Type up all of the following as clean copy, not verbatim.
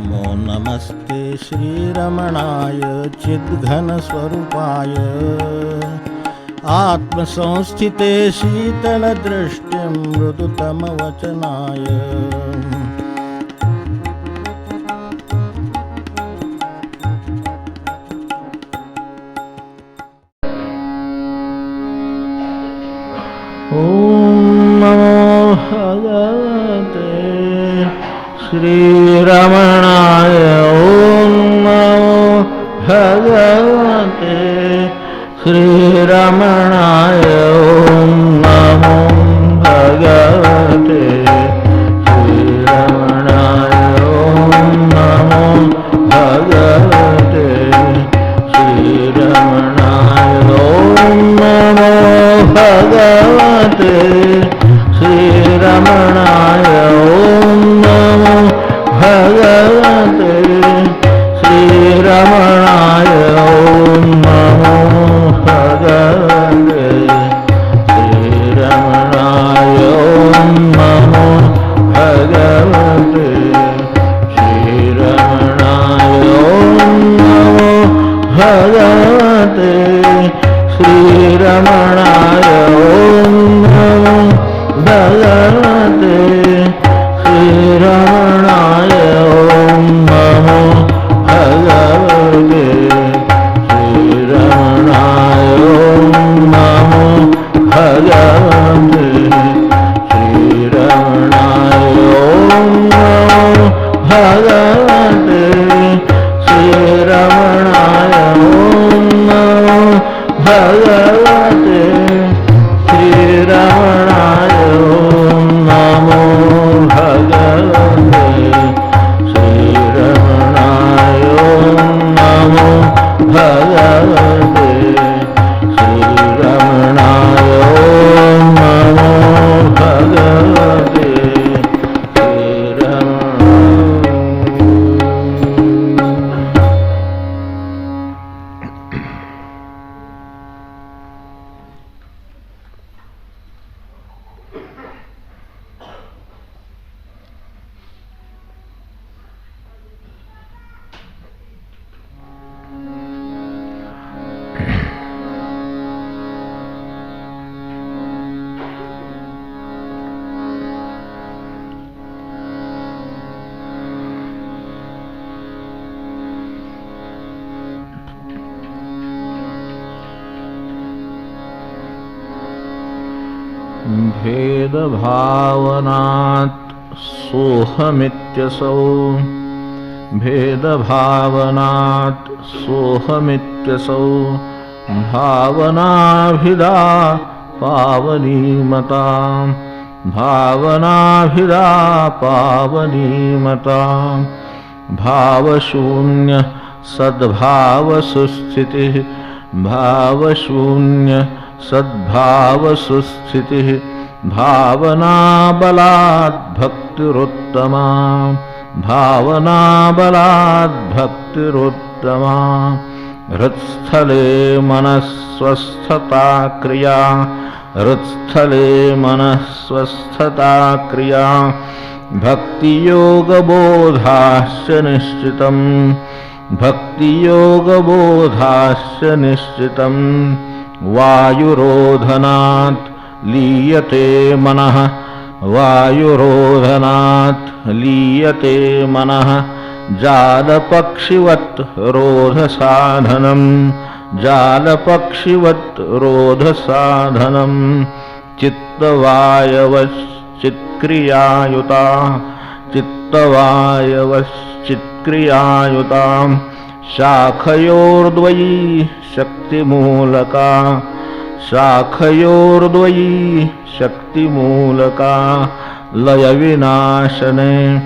नमो नमस्ते श्रीरमणाय चिद्घनस्वरूपाय आत्मसंस्थिते शीतलदृष्टिं मृदुतमवचनाय नमो भगवते श्रीरमणाय। नमो भगवते श्रीरमणाय। नमो भगवते श्रीरमणाय। नमो भगवते श्रीरमणाय। नमो भगवते श्रीरमणाय। नमो भगवते श्रीरमणाय। नमो भगवते श्रीरमणाय। नमो भगवते श्रीरमणाय। नमो भगवते श्रीरमणाय। नमो भगवते श्रीरमणाय। नमो भगवते श्रीरमणाय। नमो भगवते श्रीरमणाय। नमो भगवते श्रीरमणाय। नमो भगवते श्रीरमणाय। नमो भगवते श्रीरमणाय। नमो भगवते श्रीरमणाय। नमो भगवते भेदभावनात् सोऽहमित्यसौ। भेदभावनात् सोऽहमित्यसौ। भावनाभिदा पावनीमता। भावनाभिदा पावनीमता। भावशून्य सद्भावसुस्थितिः। भावशून्य सद्भावसुस्थितिः। भावनाबलात् भक्तिरुत्तमा। भावनाबलात् भक्तिरुत्तमा। हृत्स्थले मनस्वस्थता क्रिया। हृत्स्थले मनस्वस्थता क्रिया। भक्तियोगबोधाश्च निश्चितम्। भक्तियोगबोधाश्च निश्चितम्। वायुरोधनात् लीयते मनः। वायुरोधनात् लीयते मनः। जालपक्षिवत् रोधसाधनम्। जालपक्षिवत् रोधसाधनम्। चित्तवायवश्चित्क्रियायुता। चित्तवायवश्चित्क्रियायुता। शाखयोर्द्वयी शक्तिमूलका। शाखयोर्द्वयी शक्तिमूलका। लयविनाशने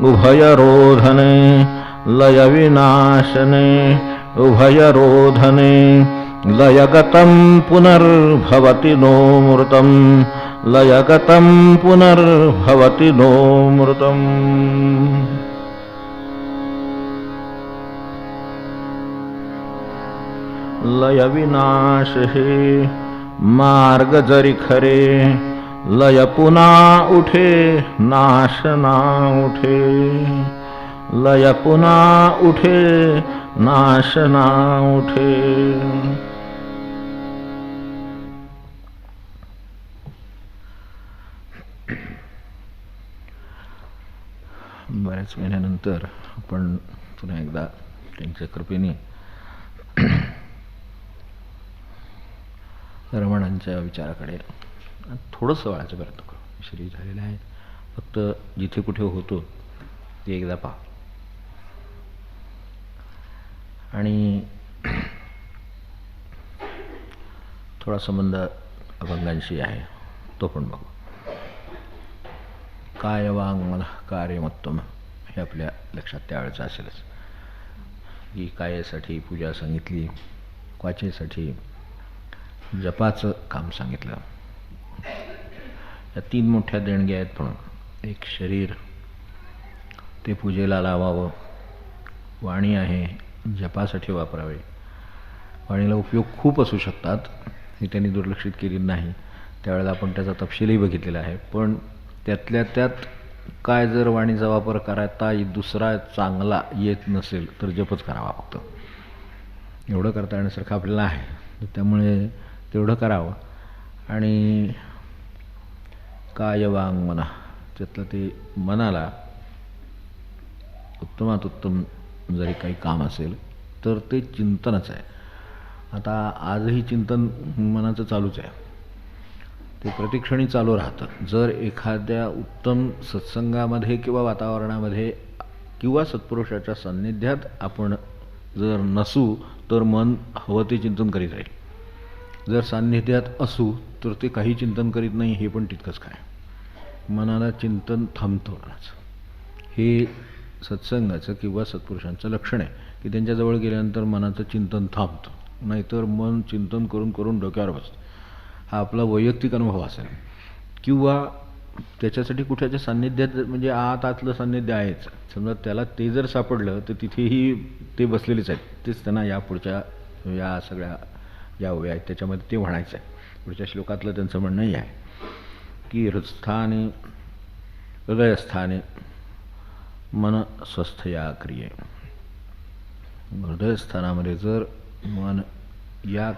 उभयरोधने। लयविनाशने उभयरोधने। लयगतं पुनर्भवति नो मृतम्। लयगतं पुनर्भवति नो मृतम्। लय विनाश हे मार्ग जरी खरे। लय पुन्हा उठे नाश ना उठे। लय पुन्हा उठे नाश ना उठे. बऱ्याच महिन्यानंतर आपण पुन्हा एकदा त्यांच्या कृपेने रमणांच्या विचाराकडे थोडंसं वळायचा प्रयत्न करू. शरीर झालेलं आहे, फक्त जिथे कुठे होतो ते एकदा पहा. आणि थोडा संबंध अभंगांशी आहे तो पण बघू. काय वांग मन कार्यमत्तम हे आपल्या लक्षात त्यावेळेचं असेलच की कायेसाठी पूजा सांगितली, वाचेसाठी जपाचं काम सांगितलं. या 3 मोठ्या देणग्या आहेत. पण एक शरीर, ते पूजेला लावावं. वाणी आहे, जपासाठी वापरावे. वाणीला उपयोग खूप असू शकतात, हे त्यांनी दुर्लक्षित केली नाही. त्यावेळेला आपण त्याचा तपशीलही बघितलेला आहे. पण त्यातल्या त्यात काय जर वाणीचा वापर करता दुसरा चांगला येत नसेल तर जपच करावा. फक्त एवढं करता येण्यासारखं आपल्याला आहे, त्यामुळे तेवढं करावं. आणि काय वांग मना, त्यातलं ते मनाला उत्तमात उत्तम जरी काही काम असेल तर ते चिंतनच आहे. आता आजही चिंतन मनाचं चालूच आहे, ते प्रतिक्षणी चालू राहतं. जर एखाद्या उत्तम सत्संगामध्ये किंवा वातावरणामध्ये किंवा सत्पुरुषाच्या सान्निध्यात आपण जर नसू तर मन हवं ते चिंतन करीत राहील. जर सान्निध्यात असू तर ते काही चिंतन करीत नाही, हे पण तितकंच काय. मनाला चिंतन थांबतोच. हे सत्संगाचं किंवा सत्पुरुषांचं लक्षण आहे की त्यांच्याजवळ गेल्यानंतर मनाचं चिंतन थांबतं. नाहीतर मन चिंतन करून करून डोक्यावर बसतं. हा आपला वैयक्तिक अनुभव असेल किंवा त्याच्यासाठी कुठल्याच्या सान्निध्यात, म्हणजे आतलं सान्निध्य आहेच. समजा त्याला ते जर सापडलं तर तिथेही ते बसलेलेच आहेत. तेच त्यांना या पुढच्या या सगळ्या ज्या ओव्या आहेत त्याच्यामध्ये ते म्हणायचं आहे. पुढच्या श्लोकातलं त्यांचं म्हणणंही आहे की हृदयस्थाने मन स्वस्थया क्रिये. हृदयस्थानामध्ये जर मन या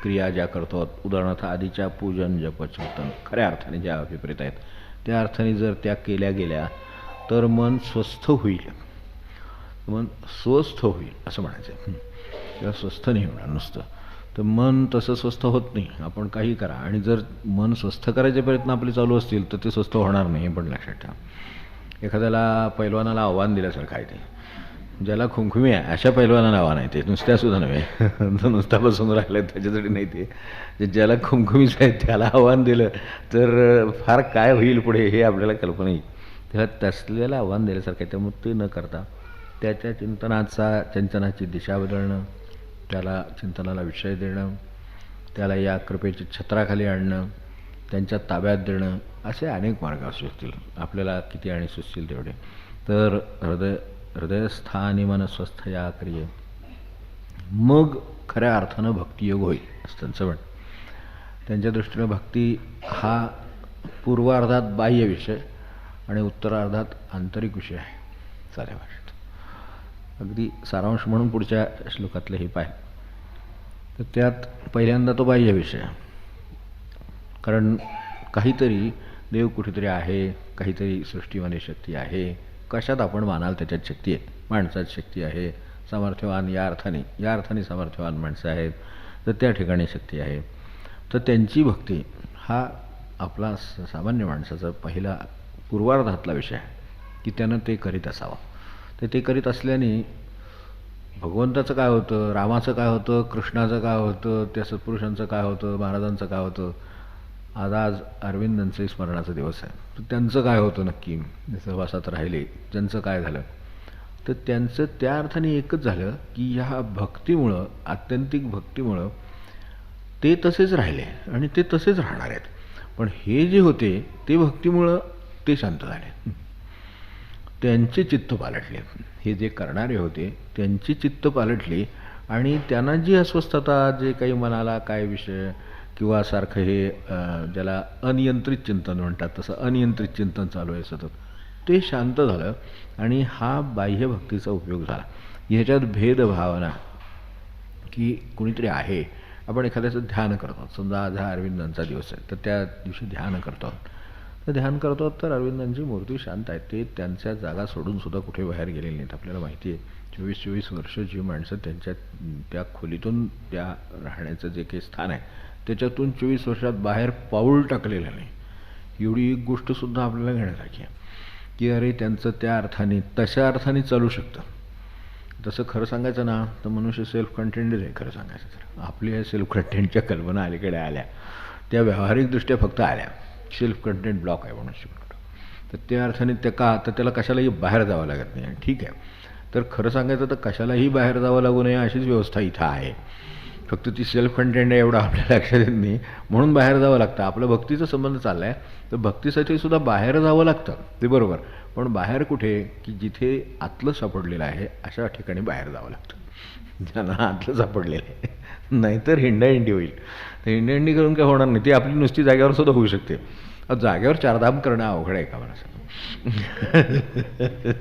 क्रिया ज्या करतो, उदाहरणार्थ आधीच्या पूजन जप चिंतन खऱ्या अर्थाने ज्या अभिप्रेत आहेत त्या अर्थाने जर त्या केल्या गेल्या तर मन स्वस्थ होईल. मन स्वस्थ होईल असं म्हणायचं. किंवा स्वस्थ नाही होणार नुसतं, तर मन तसं स्वस्थ होत नाही. आपण काही करा आणि जर मन स्वस्थ करायचे प्रयत्न आपले चालू असतील तर ते स्वस्थ होणार नाही, हे पण लक्षात ठेवा. एखाद्याला पैलवानाला आव्हान दिल्यासारखं आहे ते. ज्याला खुमखुमी आहे अशा पैलवानाला आव्हान आहे ते, नुसत्यासुद्धा नव्हे. तो नुसता बसून राहिला त्याच्यासाठी नाही, ते ज्याला खुमखुमीच आहे त्याला आव्हान दिलं तर फार काय होईल पुढे हे आपल्याला कल्पना येईल. तेव्हा तसल्याला आव्हान दिल्यासारखं आहे. त्यामुळे ते न करता त्याच्या चिंतनाची दिशा बदलणं, त्याला चिंतनाला विषय देणं, त्याला या कृपेच्या छत्राखाली आणणं, त्यांच्या ताब्यात देणं, असे अनेक मार्ग असू शकतील. आपल्याला किती आणि सुचतील तेवढे. तर हृदयस्थानी मन स्वस्थ या क्रिये, मग खऱ्या अर्थानं भक्तियोग होईल असं त्यांचं म्हण. त्यांच्या दृष्टीनं भक्ती हा पूर्वार्धात बाह्य विषय आणि उत्तरार्धात आंतरिक विषय आहे साऱ्या भाषेत. अगदी सारांश म्हणून पुढच्या श्लोकातले हे पाहिजे तर त्यात पहिल्यांदा तो बाह्य विषय. कारण काहीतरी देव कुठेतरी आहे, काहीतरी सृष्टीमध्ये शक्ती आहे. कशात आपण मानाल त्याच्यात शक्ती आहे. माणसात शक्ती आहे, सामर्थ्यवान या अर्थाने सामर्थ्यवान माणसं आहेत तर त्या ठिकाणी शक्ती आहे. तर त्यांची भक्ती हा आपला सामान्य माणसाचा पहिला पूर्वार्धातला विषय आहे की त्यानं ते करीत असावं. तर ते करीत असल्याने भगवंताचं काय होतं, रामाचं काय होतं, कृष्णाचं काय होतं, त्या सत्पुरुषांचं काय होतं, महाराजांचं काय होतं. आज अरविंदांचे स्मरणाचा दिवस आहे, तर त्यांचं काय होतं नक्की, सहवासात राहिले ज्यांचं काय झालं. तर त्यांचं त्या अर्थाने एकच झालं की ह्या भक्तीमुळं, आत्यंतिक भक्तीमुळं ते तसेच राहिले आणि ते तसेच राहणार आहेत. पण हे जे होते ते भक्तीमुळं ते शांत झाले, त्यांचे चित्त पालटले. हे जे करणारे होते त्यांची चित्त पालटली आणि त्यांना जी अस्वस्थता, जे काही मनाला काय विषय किंवा सारखं हे ज्याला अनियंत्रित चिंतन म्हणतात तसं अनियंत्रित चिंतन चालू आहे सतत, ते शांत झालं आणि हा बाह्य भक्तीचा उपयोग झाला. ह्याच्यात भेदभावना की कुणीतरी आहे. आपण एखाद्याचं ध्यान करतो, समजा आज हा अरविंदांचा दिवस आहे, तर त्या दिवशी ध्यान करतो. तर ध्यान करतो तर अरविंदांची मूर्ती शांत आहे. ते त्यांच्या जागा सोडून सुद्धा कुठे बाहेर गेलेले नाहीत. आपल्याला माहिती आहे 24-24 वर्ष जी माणसं त्यांच्या त्या खोलीतून त्या राहण्याचं जे काही स्थान आहे त्याच्यातून 24 वर्षात बाहेर पाऊल टाकलेलं नाही. एवढी एक गोष्टसुद्धा आपल्याला घेण्यासारखी आहे की अरे त्यांचं त्या अर्थाने तशा अर्थाने चालू शकतं. तसं खरं सांगायचं ना तर मनुष्य सेल्फ कंटेंटेड आहे. खरं सांगायचं तर आपली ह्या सेल्फ कंटेंटच्या कल्पना अलीकडे आल्या, त्या व्यावहारिकदृष्ट्या फक्त आल्या. सेल्फ कंटेंट ब्लॉक आहे मनुष्य. तर त्या अर्थाने त्या का तर त्याला कशालाही बाहेर जावं लागत नाही. ठीक आहे, तर खरं सांगायचं तर कशालाही बाहेर जावं लागू नये अशीच व्यवस्था इथं आहे. फक्त ती सेल्फ कंटेंट आहे एवढं आपल्या लक्षात येत नाही, म्हणून बाहेर जावं लागतं. आपलं भक्तीचा संबंध चालला आहे तर भक्तीसाठी सुद्धा बाहेर जावं लागतं, ते बरोबर. पण बाहेर कुठे की जिथे आतलं सापडलेलं आहे अशा ठिकाणी बाहेर जावं लागतं, ज्यांना आतलं सापडलेलं आहे. नाहीतर हिंडाहिंडी होईल. तर हिंडाहिंडी करून काय होणार नाही. ती आपली नुसती जागेवर सुद्धा होऊ शकते. जागेवर चारधाम करणं अवघड आहे का मला सांग.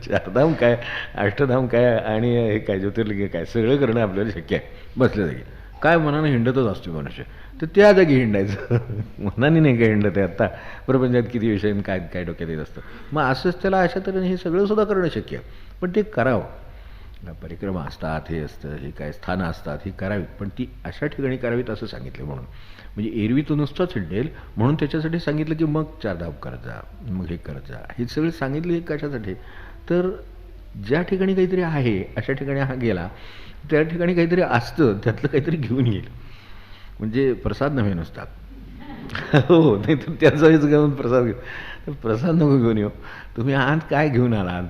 चारधाम काय, अष्टधाम काय आणि हे काय ज्योतिर्लिंग काय सगळं करणं आपल्याला शक्य आहे बसल्या जागी. काय मनानं हिंडतच असतो मनुष्य, तर त्या जागी हिंडायचं. मनाने नाही काय हिंडत आहे. आत्ता प्रपंचात किती विषय काय काय डोक्यात येत असतं. मग असंच त्याला अशा तऱ्हेने हे सगळं सुद्धा करणं शक्य आहे. पण ते करावं. परिक्रमा असतात, हे असतं, हे काय स्थानं असतात, ही करावीत. पण ती अशा ठिकाणी करावीत असं सांगितलं. म्हणून म्हणजे एरवी तो नुसताच हिंडेल म्हणून त्याच्यासाठी सांगितलं की मग चारधाम करत जा, मग हे करत जा. हे सगळे सांगितले हे कशासाठी, तर ज्या ठिकाणी काहीतरी आहे अशा ठिकाणी हा गेला, त्या ठिकाणी काहीतरी असतं, त्यातलं काहीतरी घेऊन येईल. म्हणजे प्रसाद नव्हे नुसता. हो, नाही तर त्याचाच घेऊन प्रसाद घेऊ, तर प्रसाद नको घेऊन येऊ. तुम्ही आत काय घेऊन आलात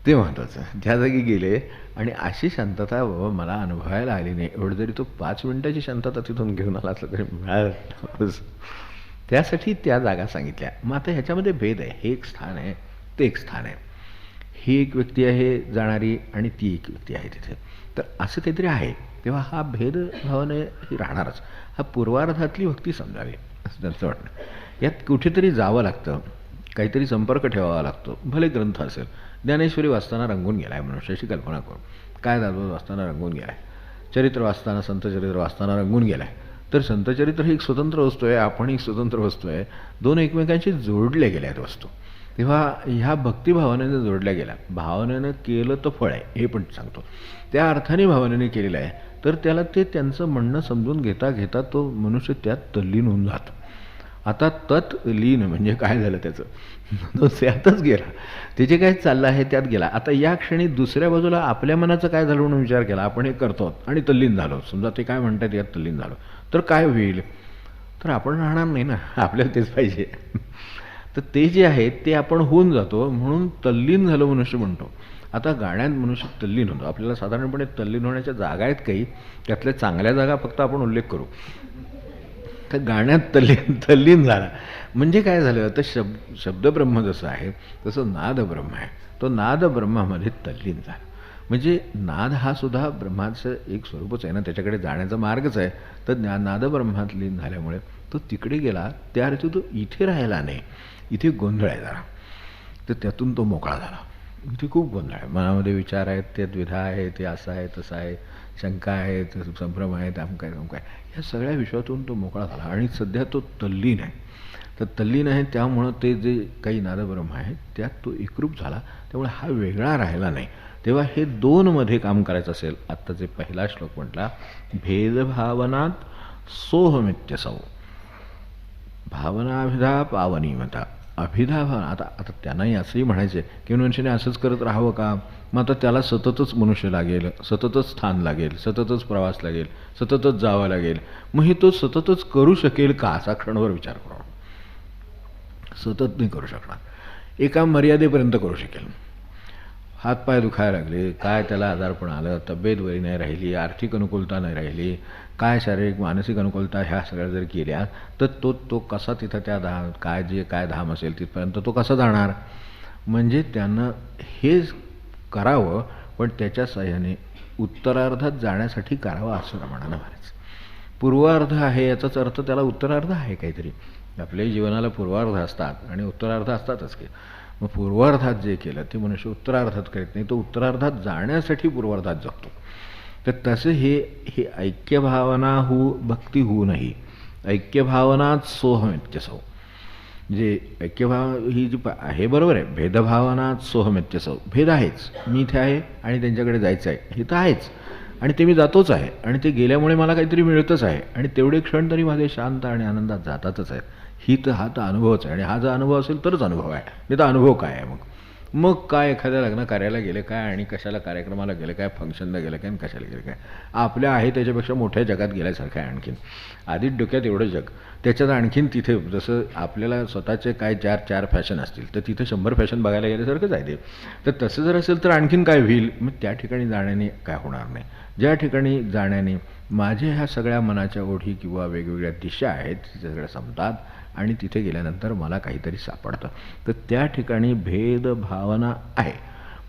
ते महत्त्वाचं. त्या जागी गेले आणि अशी शांतता बाबा मला अनुभवायला आली नाही. एवढं जरी तो 5 मिनिटाची शांतता तिथून घेऊन आला असला तरी मिळालं. त्यासाठी त्या जागा सांगितल्या. मग आता ह्याच्यामध्ये भेद आहे. हे एक स्थान आहे, ते एक स्थान आहे. ही एक व्यक्ती आहे जाणारी आणि ती एक व्यक्ती आहे तिथे. तर असं काहीतरी आहे. तेव्हा हा भेदभावाने राहणारच. हा पूर्वार्धातली भक्ती समजावी असं त्यांचं वाटणं. यात कुठेतरी जावं लागतं, काहीतरी संपर्क ठेवावा लागतो. भले ग्रंथ असेल, ज्ञानेश्वरी वाचताना रंगून गेला आहे मनुष्याची कल्पना करून. काय दादोबा वाचताना रंगून गेला आहे, चरित्र वाचताना, संतचरित्र वाचताना रंगून गेला आहे. तर संतचरित्र ही एक स्वतंत्र वस्तू आहे, आपण एक स्वतंत्र वस्तू आहे. दोन एकमेकांशी जोडले गेले आहेत वस्तू. तेव्हा ह्या भक्तिभावनेनं जोडल्या गेल्या. भावनेनं केलं तर फळ आहे हे पण सांगतो. त्या अर्थाने भावनेने केलेलं आहे तर त्याला ते त्यांचं म्हणणं समजून घेता घेता तो मनुष्य त्यात तल्लीन होऊन जातो. आता तत्लीन म्हणजे काय झालं त्याचं, तो त्यातच गेला, ते जे काय चाललं आहे त्यात गेला. आता या क्षणी दुसऱ्या बाजूला आपल्या मनाचं काय झालं म्हणून विचार केला. आपण हे करतो आणि तल्लीन झालो, समजा ते काय म्हणतात यात तल्लीन झालो, तर काय होईल, तर आपण राहणार नाही ना, आपल्याला तेच पाहिजे. तर ते जे आहे ते आपण होऊन जातो, म्हणून तल्लीन झालं मनुष्य म्हणतो. आता गाण्यात मनुष्य तल्लीन होतो. आपल्याला साधारणपणे तल्लीन होण्याच्या जागा आहेत काही, त्यातल्या चांगल्या जागा फक्त आपण उल्लेख करू. तर गाण्यात तल्लीन झाला म्हणजे काय झालं, तर शब्दब्रह्म जसं आहे तसं नादब्रह्म आहे. तो नादब्रह्मामध्ये तल्लीन झाला. म्हणजे नाद हा सुद्धा ब्रह्माचं एक स्वरूपच आहे ना, त्याच्याकडे जाण्याचा मार्गच आहे. तर नादब्रह्मात लीन झाल्यामुळे तो तिकडे गेला. त्या अर्थी तो इथे राहिला नाही, इथे गोंधळ आहे जरा. तर त्यातून तो मोकळा झाला. इथे खूप गोंधळ आहे, मनामध्ये विचार आहेत, ते द्विधा आहे, ते असं आहे तसं आहे, शंका आहेत, संभ्रम आहेत, अमकाय तमकाय, ह्या सगळ्या विश्वातून तो मोकळा झाला. आणि सध्या तो तल्लीन आहे. तर तल्लीन आहे त्यामुळं ते जे काही नादब्रह्म आहे त्यात तो एकरूप झाला. त्यामुळे हा वेगळा राहिला नाही. तेव्हा हे दोनमध्ये काम करायचं असेल, आत्ता जे पहिला श्लोक म्हटला, भेदभावनात सोहमित्यसौ, भावनाभिधा पावनीमता. अभिधा भावना, आता त्यांनाही असंही म्हणायचे की मनुष्याने असंच करत राहावं का. मग आता त्याला सततच मनुष्य लागेल, सततच स्थान लागेल, सततच प्रवास लागेल, सततच जावं लागेल. मग हे तो सततच करू शकेल का असा क्षणभर विचार करा. सतत नाही करू शकणार, एका मर्यादेपर्यंत करू शकेल. हातपाय दुखायला लागले, काय त्याला आजारपण आलं, तब्येत बरी नाही राहिली, आर्थिक अनुकूलता नाही राहिली, काय शारीरिक मानसिक अनुकूलता, ह्या सगळ्या जर केल्या तर तो कसा तिथं त्या काय धाम असेल तिथपर्यंत तो कसा जाणार. म्हणजे त्यानं हे करावं, पण त्याच्या साह्याने उत्तरार्धात जाण्यासाठी करावं असं रमणानं म्हणायचं. पूर्वार्ध आहे याचाच अर्थ त्याला उत्तरार्ध आहे काहीतरी. आपल्याही जीवनाला पूर्वार्ध असतात आणि उत्तरार्ध असतातच की. मग पूर्वार्धात जे केलं ते मनुष्य उत्तरार्धात करीत नाही, तो उत्तरार्धात जाण्यासाठी पूर्वार्धात जगतो. तर तसं हे हे ऐक्यभावना भक्ती होऊनही ऐक्यभावनाच सोहमित्यसौ, म्हणजे ऐक्यभाव ही जी आहे बरोबर आहे, भेदभावनाच सोहमित्यसौ, भेद आहेच, मी इथे आहे आणि त्यांच्याकडे जायचं आहे हे तर आहेच, आणि ते मी जातोच आहे, आणि ते गेल्यामुळे मला काहीतरी मिळतच आहे, आणि तेवढे क्षण तरी माझे शांत आणि आनंदात जातातच आहेत. हा तर अनुभवच आहे, आणि हा जर अनुभव असेल तरच अनुभव आहे, नाही तर अनुभव काय आहे मग काय एखाद्या लग्न कार्याला गेले काय, आणि कशाला कार्यक्रमाला गेले काय, फंक्शनला गेलं काय, आणि कशाला गेले काय, आपल्या आहे त्याच्यापेक्षा मोठ्या जगात गेल्यासारखं आहे. आणखीन आधीच डोक्यात एवढं जग, त्याच्यात आणखीन तिथे जसं आपल्याला स्वतःचे काय चार फॅशन असतील तर तिथे 100 फॅशन बघायला गेल्यासारखंच आहे ते. तर तसं जर असेल तर आणखीन काय होईल, मग त्या ठिकाणी जाण्याने काय होणार नाही. ज्या ठिकाणी जाण्याने माझ्या ह्या सगळ्या मनाच्या ओढी किंवा वेगवेगळ्या दिशा आहेत तिथे सगळ्या संपतात, आणि तिथे गेल्यानंतर मला काहीतरी सापडतं. तर त्या ठिकाणी भेदभावना आहे,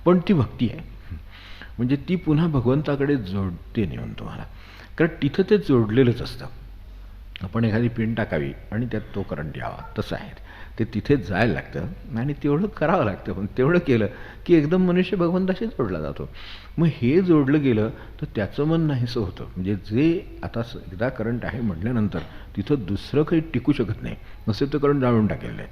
पण ती भक्ती आहे, म्हणजे ती पुन्हा भगवंताकडे जोडते नेऊन तुम्हाला, कारण तिथं ते जोडलेलंच असतं. आपण एखादी पिन टाकावी आणि त्यात तो करंट यावा, तसं आहे ते. तिथेच जायला लागतं आणि तेवढं करावं लागतं, पण तेवढं केलं की एकदम मनुष्य भगवंताशी जोडला जातो. मग हे जोडलं गेलं तर त्याचं मन नाहीसं होतं, म्हणजे जे आता एकदा करंट आहे म्हटल्यानंतर तिथं दुसरं काही टिकू शकत नाही, नसेल तर करंट जाळून टाकेलं आहे.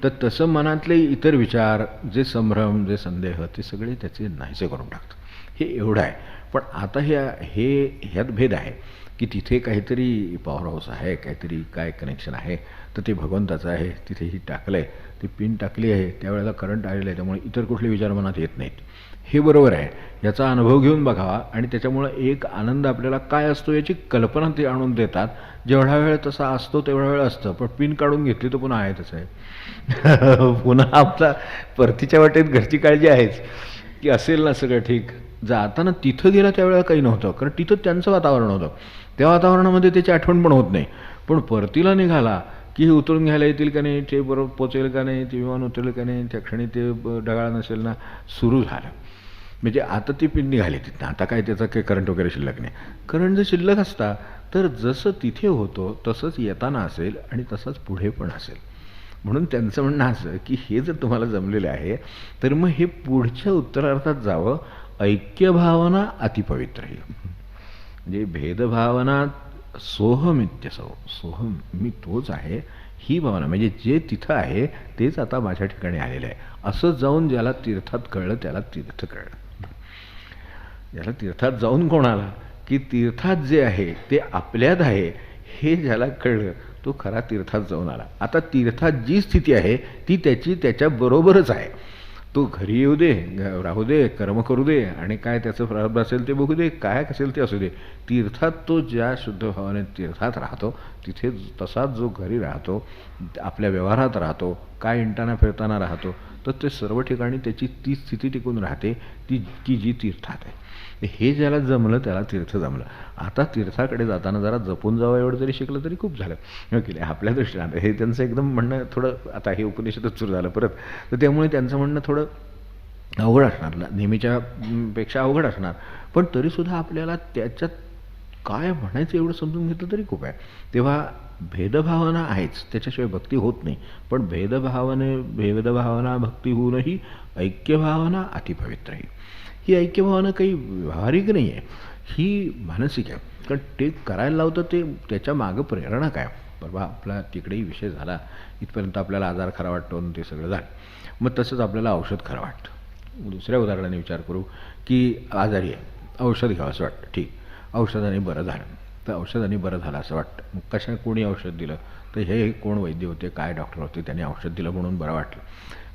तर तसं मनातले इतर विचार, जे संभ्रम, जे संदेह, ते सगळे त्याचे नाहीसे करून टाकतं. हे एवढं आहे. पण आता ह्यात भेद आहे की तिथे काहीतरी पॉवर हाऊस आहे, काहीतरी काय कनेक्शन आहे, तर ते भगवंताचं आहे, तिथे ही टाकलं आहे, ती पिन टाकली आहे, त्यावेळेला करंट आलेलं आहे, त्यामुळे इतर कुठले विचार मनात येत नाहीत. हे बरोबर आहे, याचा अनुभव घेऊन बघावा, आणि त्याच्यामुळं एक आनंद आपल्याला काय असतो याची कल्पना ते आणून देतात. जेवढा वेळ तसा असतो तेवढा वेळ असतं, पण पिन काढून घेतली तर पुन्हा आहे तसं आहे. पुन्हा आपला परतीच्या वाटेत घरची काळजी आहेच की असेल ना सगळं ठीक. जाताना तिथं गेला त्यावेळेला काही नव्हतं, कारण तिथं त्यांचं वातावरण होतं, त्या वातावरणामध्ये त्याची आठवण पण होत नाही. पण परतीला निघाला की हे उतरून घ्यायला येतील का नाही, ते बरोबर पोचेल का नाही, ते विमान उतरेल का नाही, त्या क्षणी ते ढगाळ नसेल ना, सुरू झालं. म्हणजे आता ती पिन निघाली तिथं, आता काय त्याचं काही करंट वगैरे शिल्लक नाही. करंट जर शिल्लक असता तर जसं तिथे होतो तसंच येताना असेल आणि तसंच पुढे पण असेल. म्हणून त्यांचं म्हणणं असं की हे जर तुम्हाला जमलेलं आहे तर मग हे पुढच्या उत्तरार्थात जावं, ऐक्यभावना अतिपवित्र आहे. म्हणजे भेदभावना सोहमित्यसौ, सोहम मी तोच आहे, ही भावना म्हणजे जे तिथं आहे तेच आता माझ्या ठिकाणी आलेलं आहे, असं जाऊन ज्याला तीर्थात कळलं त्याला तीर्थ कळलं. ज्याला तीर्थात जाऊन कोणाला की तीर्थात जे आहे ते आपल्यात आहे हे ज्याला कळलं तो खरा तीर्थात जाऊन आला. आता तीर्थात जी स्थिती आहे ती त्याच्याबरोबरच आहे. तो घरी येऊ दे, राहू दे, कर्म करू दे, आणि काय त्याचं प्रारब्ध असेल ते बघू दे, काय असेल ते असू दे, तीर्थात तो ज्या शुद्ध भावाने तीर्थात राहतो तिथे तसाच जो घरी राहतो, आपल्या व्यवहारात राहतो, काय इंटाना फिरताना राहतो, तर ते सर्व ठिकाणी त्याची ती स्थिती टिकून राहते की जी तीर्थात आहे. हे ज्याला जमलं त्याला तीर्थ जमलं. आता तीर्थाकडे जाताना जरा जपून जावं एवढं जरी शिकलं तरी खूप झालं, हो की नाही. आपल्या दृष्टीनं हे त्यांचं एकदम म्हणणं थोडं, आता हे उपनिषदच सुरू झालं परत, तर त्यामुळे त्यांचं म्हणणं थोडं अवघड असणार, नेहमीच्या पेक्षा अवघड असणार, पण तरीसुद्धा आपल्याला त्याच्यात काय म्हणायचं एवढं समजून घेतलं तरी खूप आहे. तेव्हा भेदभावना आहेच, त्याच्याशिवाय भक्ती होत नाही, पण भेदभावना भक्ती होऊनही ऐक्यभावना अतिपवित्र आहे. ही ऐक्यभावना काही व्यावहारिक नाही आहे, ही मानसिक आहे. कारण ते करायला लावतं ते त्याच्या मागं प्रेरणा काय. परवा आपला तिकडेही विषय झाला, इथपर्यंत आपल्याला आजार खरा वाटतो आणि ते सगळं झालं. मग तसंच आपल्याला औषध खरं वाटतं. दुसऱ्या उदाहरणाने विचार करू की आजारी आहे, औषध घ्यावं असं वाटतं, ठीक, औषधाने बरं झालं, तर औषधाने बरं झालं असं वाटतं. मग कशा कोणी औषध दिलं, तर हे कोण वैद्य होते, काय डॉक्टर होते, त्यांनी औषध दिलं म्हणून बरं वाटलं.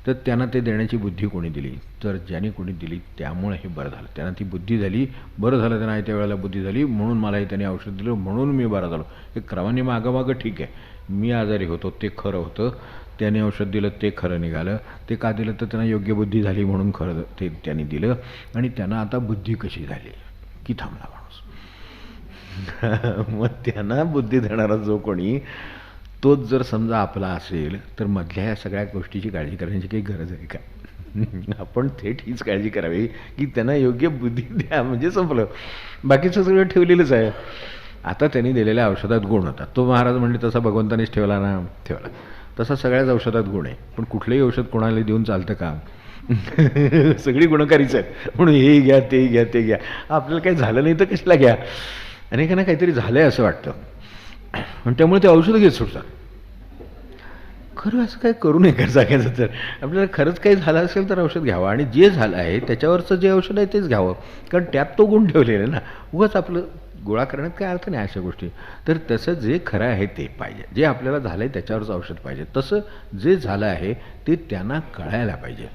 तर त्यांना ते देण्याची बुद्धी कोणी दिली, तर ज्याने कोणी दिली त्यामुळे हे बरं झालं. त्यांना ती बुद्धी झाली, बरं झालं, त्यांना त्या वेळेला बुद्धी झाली म्हणून मलाही त्याने औषध दिलं म्हणून मी बरा झालो. हे क्रमाने मागं ठीक आहे, मी आजारी होतो ते खरं होतं, त्याने औषध दिलं ते खरं निघालं. ते का दिलं, तर त्यांना योग्य बुद्धी झाली म्हणून खरं ते त्यांनी दिलं, आणि त्यांना आता बुद्धी कशी झाली की थांबला माणूस. मग त्यांना बुद्धी देणारा जो कोणी तोच जर समजा आपला असेल तर मधल्या ह्या सगळ्या गोष्टीची काळजी करण्याची काही गरज आहे का. आपण थेट हीच काळजी करावी की त्यांना योग्य बुद्धी द्या, म्हणजे संपलं, बाकीचं सगळं ठेवलेलंच आहे. आता त्यांनी दिलेल्या औषधात गुण होता, तो महाराज म्हणले तसा भगवंतानेच ठेवला ना, ठेवला. तसा सगळ्याच औषधात गुण आहे. पण कुठलंही औषध कोणाला देऊन चालतं का? सगळी गुणकारीच आहेत, म्हणून हेही घ्या, तेही घ्या, ते घ्या. आपल्याला काही झालं नाही तर कशाला घ्या? अनेकांना काहीतरी झालं आहे असं वाटतं आणि त्यामुळे ते औषधं घेत सुटतात. खरं असं काय करू नये का सांगायचं तर? आपल्याला खरंच काही झालं असेल तर औषध घ्यावं आणि जे झालं आहे त्याच्यावरचं जे औषध आहे तेच घ्यावं, कारण त्यात तो गुण ठेवलेला आहे ना. उगाच आपलं गोळा करण्यात काय अर्थ नाही अशा गोष्टी. तर तसं जे खरं आहे ते पाहिजे, जे आपल्याला झालं आहे त्याच्यावरचं औषध पाहिजे. तसं जे झालं आहे ते त्यांना कळायला पाहिजे,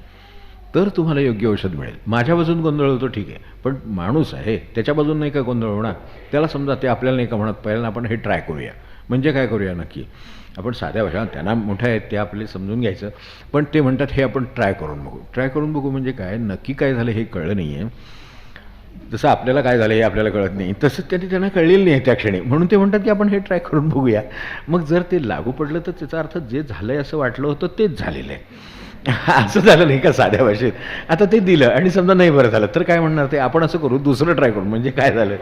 तर तुम्हाला योग्य औषध मिळेल. माझ्या बाजून गोंधळ होतो ठीक आहे, पण माणूस आहे त्याच्या बाजून नाही का गोंधळ होणार? त्याला समजा ते आपल्याला नाही का म्हणत पहिल्यांदा आपण हे ट्राय करूया. म्हणजे काय करूया नक्की? आपण साध्या भाषा, त्यांना मोठ्या आहेत ते आपले समजून घ्यायचं, पण ते म्हणतात हे आपण ट्राय करून बघू. ट्राय करून बघू म्हणजे काय? नक्की काय झालं हे कळलं नाही आहे. जसं आपल्याला काय झालं हे आपल्याला कळत नाही, तसंच त्यांना कळलेलं नाही आहे त्या क्षणी, म्हणून ते म्हणतात की आपण हे ट्राय करून बघूया. मग जर ते लागू पडलं तर त्याचा अर्थ जे झालं आहे असं वाटलं होतं तेच झालेलं आहे. असं झालं नाही का साध्या भाषेत? आता ते दिलं आणि समजा नाही बरं झालं तर काय म्हणणार? ते आपण असं करू, दुसरं ट्राय करू. म्हणजे काय झालं?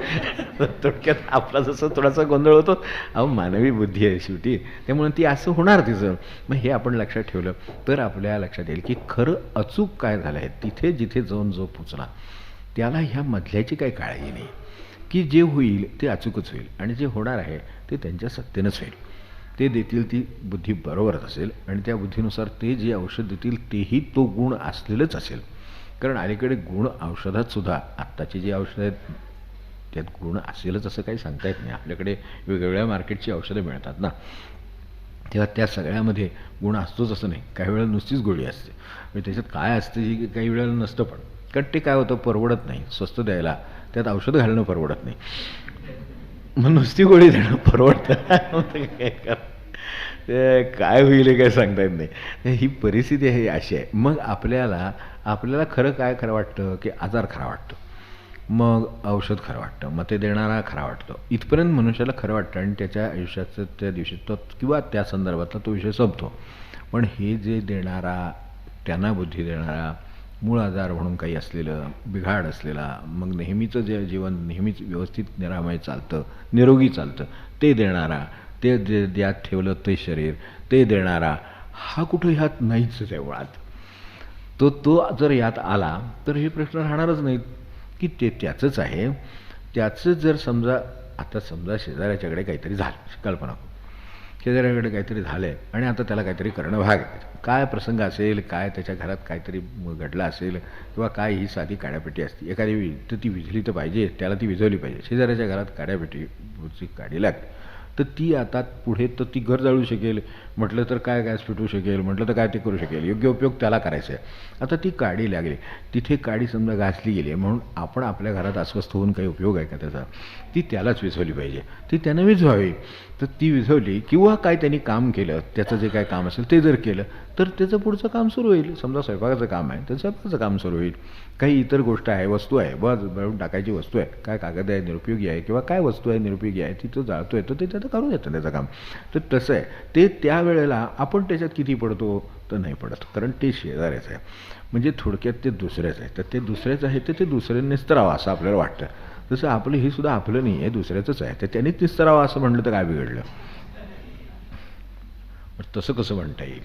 थोडक्यात आपला जसं थोडासा गोंधळ होतो, अहो मानवी बुद्धी आहे शेवटी, त्यामुळे ती असं होणार तिचं. मग हे आपण लक्षात ठेवलं तर आपल्या लक्षात येईल की खरं अचूक काय झालं आहे. तिथे जिथे जाऊन जो पोचला त्याला ह्या मधल्याची काही काळजी नाही, की जे होईल ते अचूकच होईल आणि जे होणार आहे ते त्यांच्या सत्तेनंच होईल. ते देतील ती बुद्धी बरोबरच असेल आणि त्या बुद्धीनुसार ते जे औषध देतील तेही तो गुण असलेलंच असेल. कारण अलीकडे गुण औषधातसुद्धा आत्ताची जी औषधं आहेत त्यात गुण असेलच असं काही सांगता येत नाही. आपल्याकडे वेगवेगळ्या मार्केटची औषधं मिळतात ना, तेव्हा त्या सगळ्यामध्ये गुण असतोच असं नाही. काही वेळेला नुसतीच गोळी असते, म्हणजे त्याच्यात काय असतं जी काही वेळेला नसतं. पण कारण ते काय होतं, परवडत नाही स्वस्त द्यायला, त्यात औषधं घालणं परवडत नाही. मग नुसती गोळी देणं परवडतं. काय कर ते काय होईल हे काय सांगता येत नाही. ही परिस्थिती आहे, अशी आहे. मग आपल्याला खरं वाटतं की आजार खरा वाटतो, मग औषध खरं वाटतं, मग ते देणारा खरा वाटतो. इथपर्यंत मनुष्याला खरं वाटतं आणि त्याच्या आयुष्याचं त्या दिवशी तो किंवा त्या संदर्भातला तो विषय संपतो. पण हे जे देणारा, त्यांना बुद्धी देणारा, मूळ आजार म्हणून काही असलेलं, बिघाड असलेला, मग नेहमीचं जे जीवन नेहमीच व्यवस्थित निरामय चालतं, निरोगी चालतं, ते देणारा, ते जे यात ठेवलं ते शरीर ते देणारा, हा कुठं ह्यात नाहीच आहे मुळात. तो जर यात आला तर हे प्रश्न राहणारच नाहीत की ते त्याचंच आहे. त्याचं जर समजा, आता समजा शेजाऱ्याच्याकडे काहीतरी झालं, कल्पना करू, शेजाऱ्याकडे काहीतरी झालं आहे आणि आता त्याला काहीतरी करणं भाग आहे. काय प्रसंग असेल, काय त्याच्या घरात काहीतरी घडलं असेल किंवा काय, ही साधी काड्यापेटी असते एखादी, तर ती विझली तर पाहिजे, त्याला ती विझवली पाहिजे. शेजाऱ्याच्या घरात काड्यापेटीची काडी लागते, तर ती आता पुढे तर ती घर जाळू शकेल म्हटलं तर काय, गॅस पेटवू शकेल म्हटलं तर काय, ते करू शकेल. योग्य उपयोग त्याला करायचा आहे. आता ती काडी लागली, तिथे काडी समजा घासली गेली म्हणून आपण आपल्या घरात अस्वस्थ होऊन काही उपयोग आहे का त्याचा? ती त्यालाच विझवली पाहिजे, ती त्यानं विझवावी. तर ती विझवली किंवा काय त्यांनी काम केलं, त्याचं जे काय काम असेल ते जर केलं तर त्याचं पुढचं काम सुरू होईल. समजा स्वयंपाकाचं काम आहे तर स्वयंपाकाचं काम सुरू होईल. काही इतर गोष्ट आहे, वस्तू आहे, बळून टाकायची वस्तू आहे, काय कागद आहे निरुपयोगी आहे किंवा काय वस्तू आहे निरुपयोगी आहे, ती तो जाळतो आहे, तर ते त्याचं करून येतं त्याचं काम. तर तसं आहे ते. त्यावेळेला आपण त्याच्यात किती पडतो तर नाही पडत, कारण ते शेजाऱ्याचं आहे. म्हणजे थोडक्यात ते दुसऱ्याचं आहे, तर ते दुसऱ्याचं आहे तर ते दुसऱ्याने निस्तरावं असं आपल्याला वाटतं. तसं आपलं हे सुद्धा आपलं नाही आहे, दुसऱ्याचंच आहे, तर त्यानेच निस्तरावं असं म्हटलं तर काय बिघडलं? तसं कसं म्हणता येईल?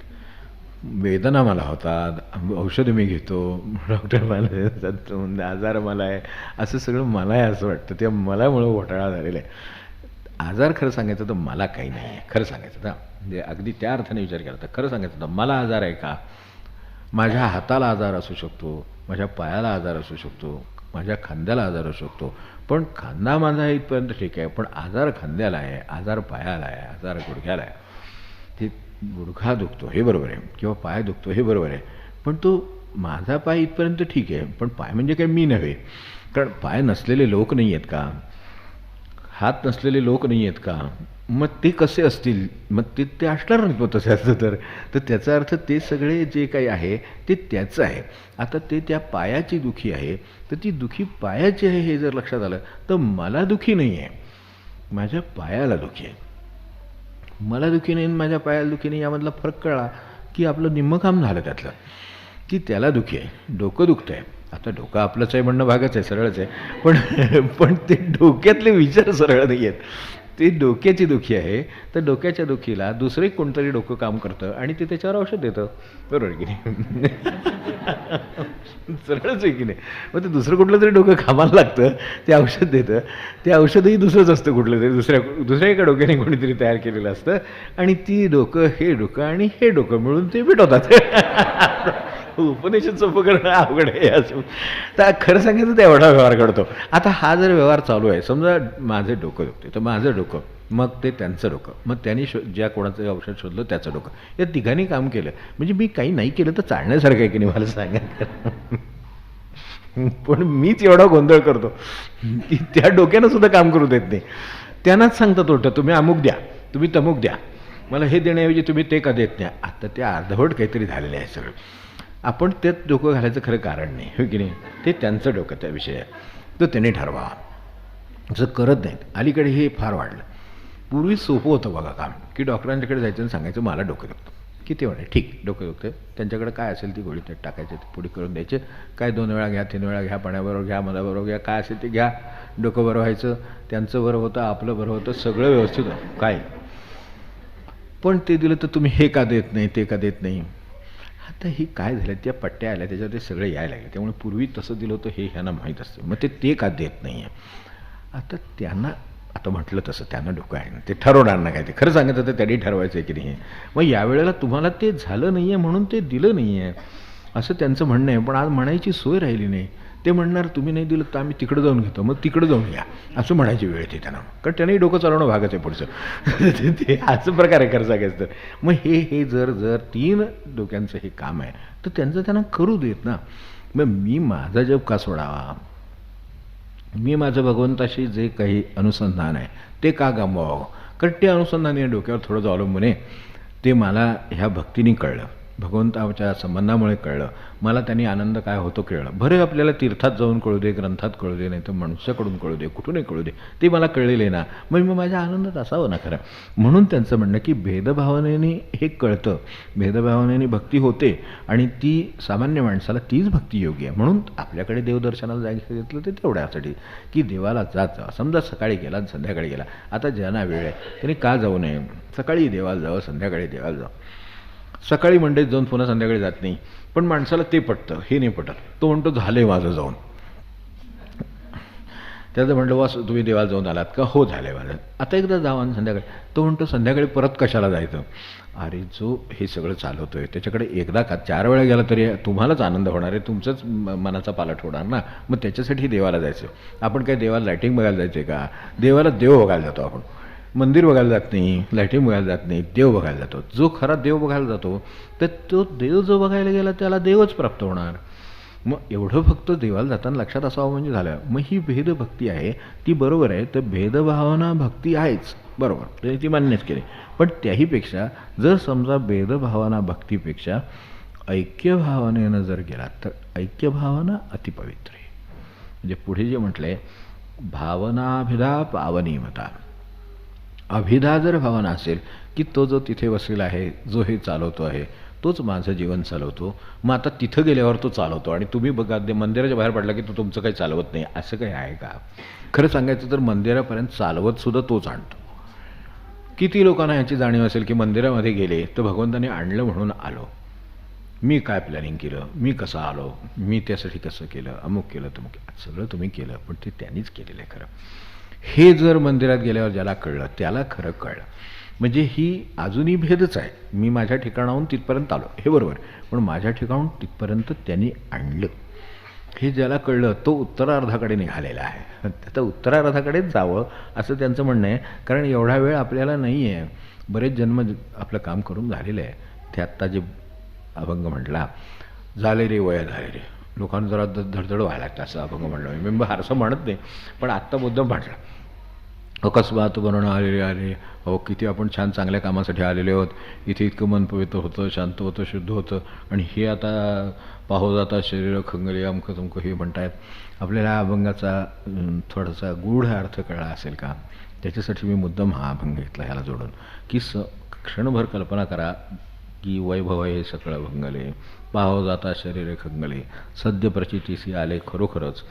वेदना मला होतात, औषधं मी घेतो, डॉक्टर मला देतात, आजार मला आहे, असं सगळं मला आहे असं वाटतं. त्या मलामुळं घोटाळा झालेला आहे. आजार खरं सांगायचं तर मला काही नाही आहे. खरं सांगायचं तर म्हणजे अगदी त्या अर्थाने विचार केला तर खरं सांगायचं तर मला आजार आहे का? माझ्या हाताला आजार असू शकतो, माझ्या पायाला आजार असू शकतो, माझ्या खांद्याला आजार असू शकतो. पण खांदा माझा इथपर्यंत ठीक आहे, पण आजार खांद्याला आहे, आजार पायाला आहे, आजार गुडघ्याला आहे. ते गुडघा दुखतो हे बरोबर आहे किंवा पाय दुखतो हे बरोबर आहे, पण तो माझा पाय इथपर्यंत ठीक आहे, पण पाय म्हणजे काय मी नव्हे. कारण पाय नसलेले लोक नाही आहेत का? हात नसलेले लोक नाही आहेत का? मग ते कसे असतील? मग ते असणार नाही मग तसे असतं तर त्याचा अर्थ ते सगळे जे काही आहे ते त्याचं आहे. आता ते त्या पायाची दुखी आहे, तर ती दुखी पायाची आहे हे जर लक्षात आलं तर मला दुखी नाही आहे, माझ्या पायाला दुखी आहे. मला दुखी नाही माझ्या पायाला दुखी नाही यामधला फरक कळला की आपलं निम्मं काम झालं त्यातलं. की त्याला दुखी आहे, डोकं दुखतं आहे. आता डोकं आपलंच आहे म्हणणं भागच आहे, सरळच आहे, पण ते डोक्यातले विचार सरळ नाही आहेत. ती डोक्याची दुखी आहे, तर डोक्याच्या दुखीला दुसरे कोणतरी डोकं काम करतं आणि ते त्याच्यावर औषध देतं. बरोबर की नाही? सरळच आहे की नाही? मग ते दुसरं कुठलं तरी डोकं कामाला लागतं, ते औषध देतं. ते औषधही दुसरंच असतं कुठलं तरी, दुसऱ्या एका डोक्याने कोणीतरी तयार केलेलं असतं आणि ती डोकं, हे डोकं आणि हे डोकं मिळून ते मिटवतात. उपनिषद सोपं करणं अवघड आहे असं. तर खरं सांगायचं तर एवढा व्यवहार घडतो. आता हा जर व्यवहार चालू आहे, समजा माझं डोकं दुखते, तर माझं डोकं, मग ते त्यांचं डोकं, मग त्यांनी ज्या कोणाचं औषध शोधलं त्याचं डोकं, या तिघांनी काम केलं. म्हणजे मी काही नाही केलं तर चालण्यासारखं आहे की नाही मला सांगा. पण मीच एवढा गोंधळ करतो की त्या डोक्यानं सुद्धा काम करू देत नाही. त्यांनाच सांगतात उलटं, तुम्ही अमुक द्या, तुम्ही तमुक द्या, मला हे देण्याऐवजी तुम्ही ते का देत नाही. आता ते अर्धवट काहीतरी झालेलं आहे सगळं. आपण त्यात डोकं घालायचं खरं कारण नाही, हो की नाही? ते त्यांचं डोकं त्या विषय तर त्यांनी ठरवा. असं करत नाहीत. अलीकडे हे फार वाढलं. पूर्वी सोपं होतं बघा काम, की डॉक्टरांच्याकडे जायचं आणि सांगायचं मला डोकं दुखतं, की ते म्हणे ठीक डोकं दुखतं, त्यांच्याकडे काय असेल ती गोळी त्यात टाकायची, ती पुढे करून द्यायचे, काय 2 वेळा घ्या, 3 वेळा घ्या, पाण्याबरोबर घ्या, मधाबरोबर घ्या, काय असेल ते घ्या, डोकं बरं व्हायचं, त्यांचं बरं होतं, आपलं बरं होतं, सगळं व्यवस्थित होतं काय. पण ते दिलं तर तुम्ही हे का देत नाही, ते का देत नाही. आता ही काय झालं, त्या पट्ट्या आल्या त्याच्यावर ते सगळे यायला लागले. त्यामुळे पूर्वी तसं दिलं होतं हे ह्यांना माहीत असते, मग ते का देत नाही आहे. आता त्यांना आता म्हटलं तसं त्यांना डोकं आहे ना, ते ठरवणार ना काय, ते खरं सांगायचं तर त्यांनी ठरवायचं आहे की नाही. मग यावेळेला तुम्हाला ते झालं नाही आहे म्हणून ते दिलं नाही आहे असं त्यांचं म्हणणं आहे. पण आज म्हणायची सोय राहिली नाही. ते म्हणणार तुम्ही नाही दिलं तर आम्ही तिकडं जाऊन घेतो, मग तिकडं जाऊन घ्या असं म्हणायची वेळ येते त्यांना, कारण त्यांनाही डोकं चालवणं भागच आहे पुढचं. ते असं प्रकारे खरं सांगायचं. मग हे जर 3 डोक्यांचं हे काम आहे तर त्यांचं त्यांना करू देत ना. मग मी माझा जप का सोडावा, मी माझं भगवंताशी जे काही अनुसंधान आहे ते का गमवावं. कारण ते अनुसंधान या डोक्यावर थोडं अवलंबून आहे. ते मला ह्या भक्तीने कळलं, भगवंताच्या संबंधामुळे कळलं, मला त्यांनी आनंद काय होतो कळलं. बरं आपल्याला तीर्थात जाऊन कळू दे, ग्रंथात कळू दे, नाही तर मनुष्याकडून कळू दे, कुठूनही कळू दे, ते मला कळलेले ना, मग माझ्या आनंदात असावं ना खरं. म्हणून त्यांचं म्हणणं की भेदभावनेने हे कळतं, भेदभावनेने भक्ती होते आणि ती सामान्य माणसाला तीच भक्ती योग्य आहे. म्हणून आपल्याकडे देवदर्शनाला जायचं घेतलं ते तेवढ्यासाठी की देवाला जात जा. समजा सकाळी गेला संध्याकाळी गेला, आता ज्यांना वेळ आहे त्यांनी का जाऊ नये, सकाळी देवाला जावं, संध्याकाळी देवाला जावं. सकाळी मंडईत जाऊन पुन्हा संध्याकाळी जात नाही, पण माणसाला ते पटतं, हे नाही पटत. तो म्हणतो झालंय माझं जाऊन. त्याचं म्हणलं वास तुम्ही देवाला जाऊन आलात का, हो झालंय माझं, आता एकदा जावा संध्याकाळी. तो म्हणतो संध्याकाळी परत कशाला जायचं. अरे जो हे सगळं चालवतोय त्याच्याकडे एकदा का 4 वेळा गेला तरी तुम्हालाच आनंद होणार आहे, तुमचंच मनाचा पालट होणार ना. मग त्याच्यासाठी देवाला जायचं. आपण काय देवाला लायटिंग बघायला जायचं का, देवाला देव बघायला जातो आपण. मंदिर बघायला जात नाही, लाईटिंग बघायला जात नाही, देव बघायला जातो. जो खरा देव बघायला जातो तर तो देव जो बघायला गेला त्याला देवच प्राप्त होणार. मग एवढं फक्त देवाला जाताना लक्षात असावं म्हणजे झालं. मग ही भेदभक्ती आहे ती बरोबर आहे, तर भेदभावना भक्ती आहेच बरोबर, ती मान्यच केली. पण त्याहीपेक्षा जर समजा भेदभावना भक्तीपेक्षा ऐक्यभावनेनं जर गेला तर ऐक्यभावना अतिपवित्र आहे. म्हणजे पुढे जे म्हटलंय भावनाभिधा पावनीमता, अभिधा जर भावना असेल की तो जो तिथे बसलेला आहे, जो हे चालवतो आहे, तोच माझं जीवन चालवतो, मग आता तिथं गेल्यावर तो चालवतो आणि तुम्ही बघा मंदिराच्या बाहेर पडला की तो तुमचं काही चालवत नाही, असं काही आहे का. खरं सांगायचं तर मंदिरापर्यंत चालवत सुद्धा तोच आणतो. किती लोकांना ह्याची जाणीव असेल की मंदिरामध्ये गेले तर भगवंताने आणलं म्हणून आलो, मी काय प्लॅनिंग केलं, मी कसं आलो, मी त्यासाठी कसं केलं, अमुक केलं तमुक, सगळं तुम्ही केलं पण ते त्यांनीच केलेलं आहे खरं. हे जर मंदिरात गेल्यावर ज्याला कळलं त्याला खरं कळलं. म्हणजे ही अजूनही भेदच आहे. मी माझ्या ठिकाणाहून तिथपर्यंत आलो हे बरोबर, पण माझ्या ठिकाणून तिथपर्यंत त्यांनी आणलं हे ज्याला कळलं तो उत्तरार्धाकडे निघालेला आहे. आता उत्तरार्धाकडेच जावं असं त्यांचं म्हणणं आहे. कारण एवढा वेळ आपल्याला नाही आहे, बरेच जन्म आपलं काम करून झालेलं आहे. ते आत्ता जे अभंग म्हटला, झाले रे वय झाले रे, लोकांना जरा धडधड व्हायला लागतं असं अभंग म्हणलं. मी फारसं म्हणत नाही, पण आत्ता मुद्दाम म्हटलं. अकस्मात बनवणं आले अहो किती आपण छान चांगल्या कामासाठी आलेले आहोत, इथे इतकं मन पवित्र होतं, शांत होतं, शुद्ध होतं, आणि हे आता पाहो जाता शरीर खंगले अमकं तुमकं हे म्हणतायत. आपल्याला अभंगाचा थोडासा गूढ अर्थ कळला असेल का, त्याच्यासाठी मी मुद्दाम हा अभंग घेतला ह्याला जोडून की क्षणभर कल्पना करा, की वैभव हे सकळ भंगले, पाहो जाता शरीरे खंगले, सद्य प्रचितीसी आले खरोखरच,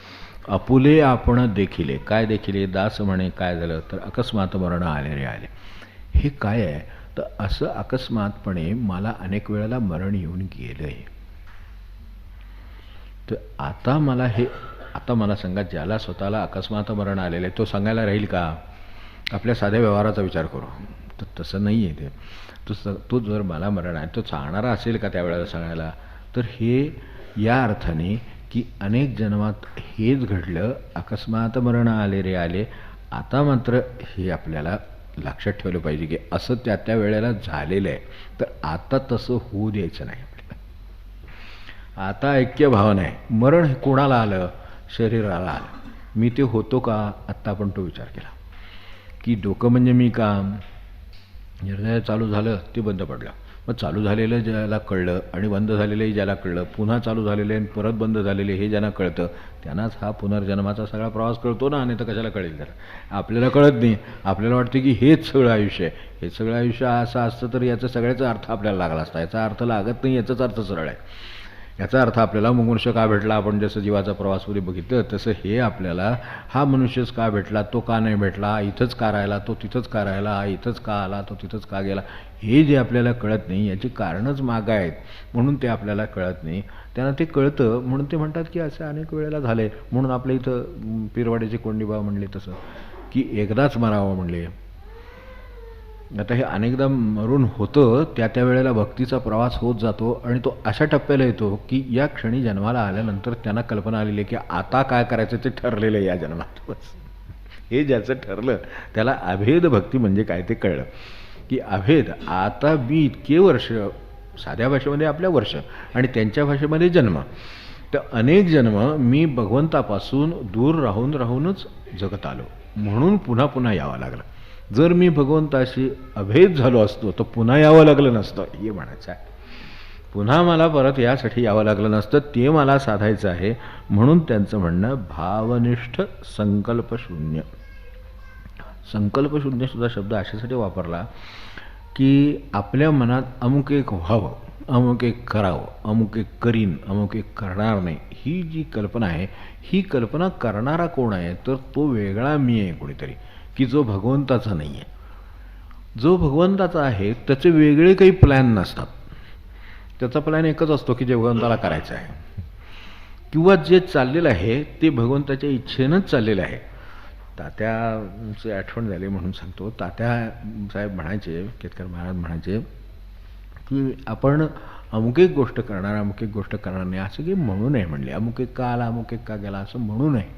आपुले आपण देखिले. काय देखिले? दास म्हणे काय झालं तर अकस्मात मरण आले रे आले. हे काय आहे तर असं अकस्मातपणे मला अनेक वेळेला मरण येऊन गेलं आहे. तर आता मला सांगा, ज्याला स्वतःला अकस्मात मरण आलेलं आहे तो सांगायला राहील का? आपल्या साध्या व्यवहाराचा विचार करू तर तसं नाही आहे ते. तो जर मला मरण आहे तो सांगणारा असेल का त्यावेळेला सांगायला? तर हे या अर्थाने की अनेक जन्मात हेच घडलं, अकस्मात मरण आले रे आले. आता मात्र हे आपल्याला लक्षात ठेवलं पाहिजे की असं त्या वेळेला झालेलं आहे, तर आता तसं होऊ द्यायचं नाही आपल्याला. आता ऐक्य भावना आहे. मरण कोणाला आलं? शरीराला आलं. मी ते होतो का? आत्ता आपण तो विचार केला की डोकं म्हणजे मी का? हृदय चालू झालं ते बंद पडलं. मग चालू झालेलं ज्याला कळलं आणि बंद झालेलंही ज्याला कळलं, पुन्हा चालू झालेले आणि परत बंद झालेले हे ज्यांना कळतं त्यांनाच हा पुनर्जन्माचा सगळा प्रवास कळतो ना. नाही तर कशाला कळेल त्याला? आपल्याला कळत नाही. आपल्याला वाटतं की हेच सगळं आयुष्य आहे. हे सगळं आयुष्य असं असतं तर याचा सगळ्याचा अर्थ आपल्याला लागला असता. याचा अर्थ लागत नाही, याचाच अर्थ सरळ आहे. याचा अर्थ आपल्याला मनुष्य का भेटला, आपण जसं जीवाचा प्रवासमध्ये बघितलं तसं हे आपल्याला हा मनुष्यच का भेटला, तो का नाही भेटला, इथंच का राहिला, तो तिथंच का राहिला, इथंच का आला, तो तिथंच का गेला, हे जे आपल्याला कळत नाही याची कारणंच मागं आहेत. म्हणून ते आपल्याला कळत नाही. त्यांना ते कळतं म्हणून ते म्हणतात की असं अनेक वेळेला झाले. म्हणून आपल्या इथं पिरवाड्याचे कोंडीबा म्हणले तसं की एकदाच मरावं म्हणले. आता हे अनेकदा मरून होतं, त्या वेळेला भक्तीचा प्रवास होत जातो आणि तो अशा टप्प्याला येतो की या क्षणी जन्माला आल्यानंतर त्यांना कल्पना आलेली आहे की आता काय करायचं ते ठरलेलं आहे या जन्मात. बस हे ज्याचं ठरलं त्याला अभेद भक्ती म्हणजे काय ते कळलं की अभेद. आता मी इतके वर्ष, साध्या भाषेमध्ये आपल्या वर्ष आणि त्यांच्या भाषेमध्ये जन्म, तर अनेक जन्म मी भगवंतापासून दूर राहूनच जगत आलो, म्हणून पुन्हा पुन्हा यावं लागलं. जर मी भगवंताशी अभेद झालो असतो तर पुन्हा यावं लागलं नसतं, हे म्हणायचं आहे. पुन्हा मला परत यासाठी यावं लागलं नसतं, ते मला साधायचं आहे. म्हणून त्यांचं म्हणणं भावनिष्ठ संकल्पशून्य. संकल्पशून्य सुद्धा शब्द अशासाठी वापरला की आपल्या मनात अमुक एक व्हावं, अमुक एक करावं, अमुक एक करीन, अमुक एक करणार नाही, ही जी कल्पना आहे, ही कल्पना करणारा कोण आहे तर तो वेगळा मी आहे कोणीतरी, की जो भगवंताचा नाही आहे. जो भगवंताचा आहे त्याचे वेगळे काही प्लॅन नसतात. त्याचा प्लॅन एकच असतो की जे भगवंताला करायचं आहे, किंवा जे चाललेलं आहे ते भगवंताच्या इच्छेनंच चाललेलं आहे. तात्याची आठवण झाली म्हणून सांगतो. तात्यासाहेब म्हणायचे, केतकर महाराज म्हणायचे की आपण अमुक एक गोष्ट करणार, अमुक एक गोष्ट करणार नाही असं की म्हणू नये म्हणले. अमुक एक का आला, अमुक एक का गेला असं म्हणू नये.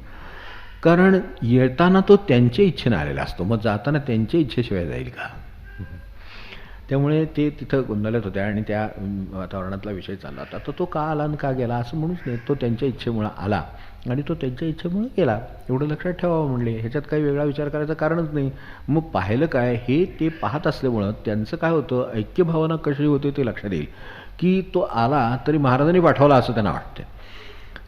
कारण येताना तो त्यांच्या इच्छेनं आलेला असतो, मग जाताना त्यांच्या इच्छेशिवाय जाईल का? त्यामुळे ते तिथं गोंधळत होत्या आणि त्या वातावरणातला विषय चालला होता. तर तो का आला आणि का गेला असं म्हणूच नाही, तो त्यांच्या इच्छेमुळं आला आणि तो त्यांच्या इच्छेमुळं गेला, एवढं लक्षात ठेवावं म्हणले. ह्याच्यात काही वेगळा विचार करायचं कारणच नाही. मग पाहिलं काय, हे ते पाहत असल्यामुळं त्यांचं काय होतं, ऐक्यभावना कशी होते ते लक्षात येईल की तो आला तरी महाराजांनी पाठवला असं त्यांना वाटतं.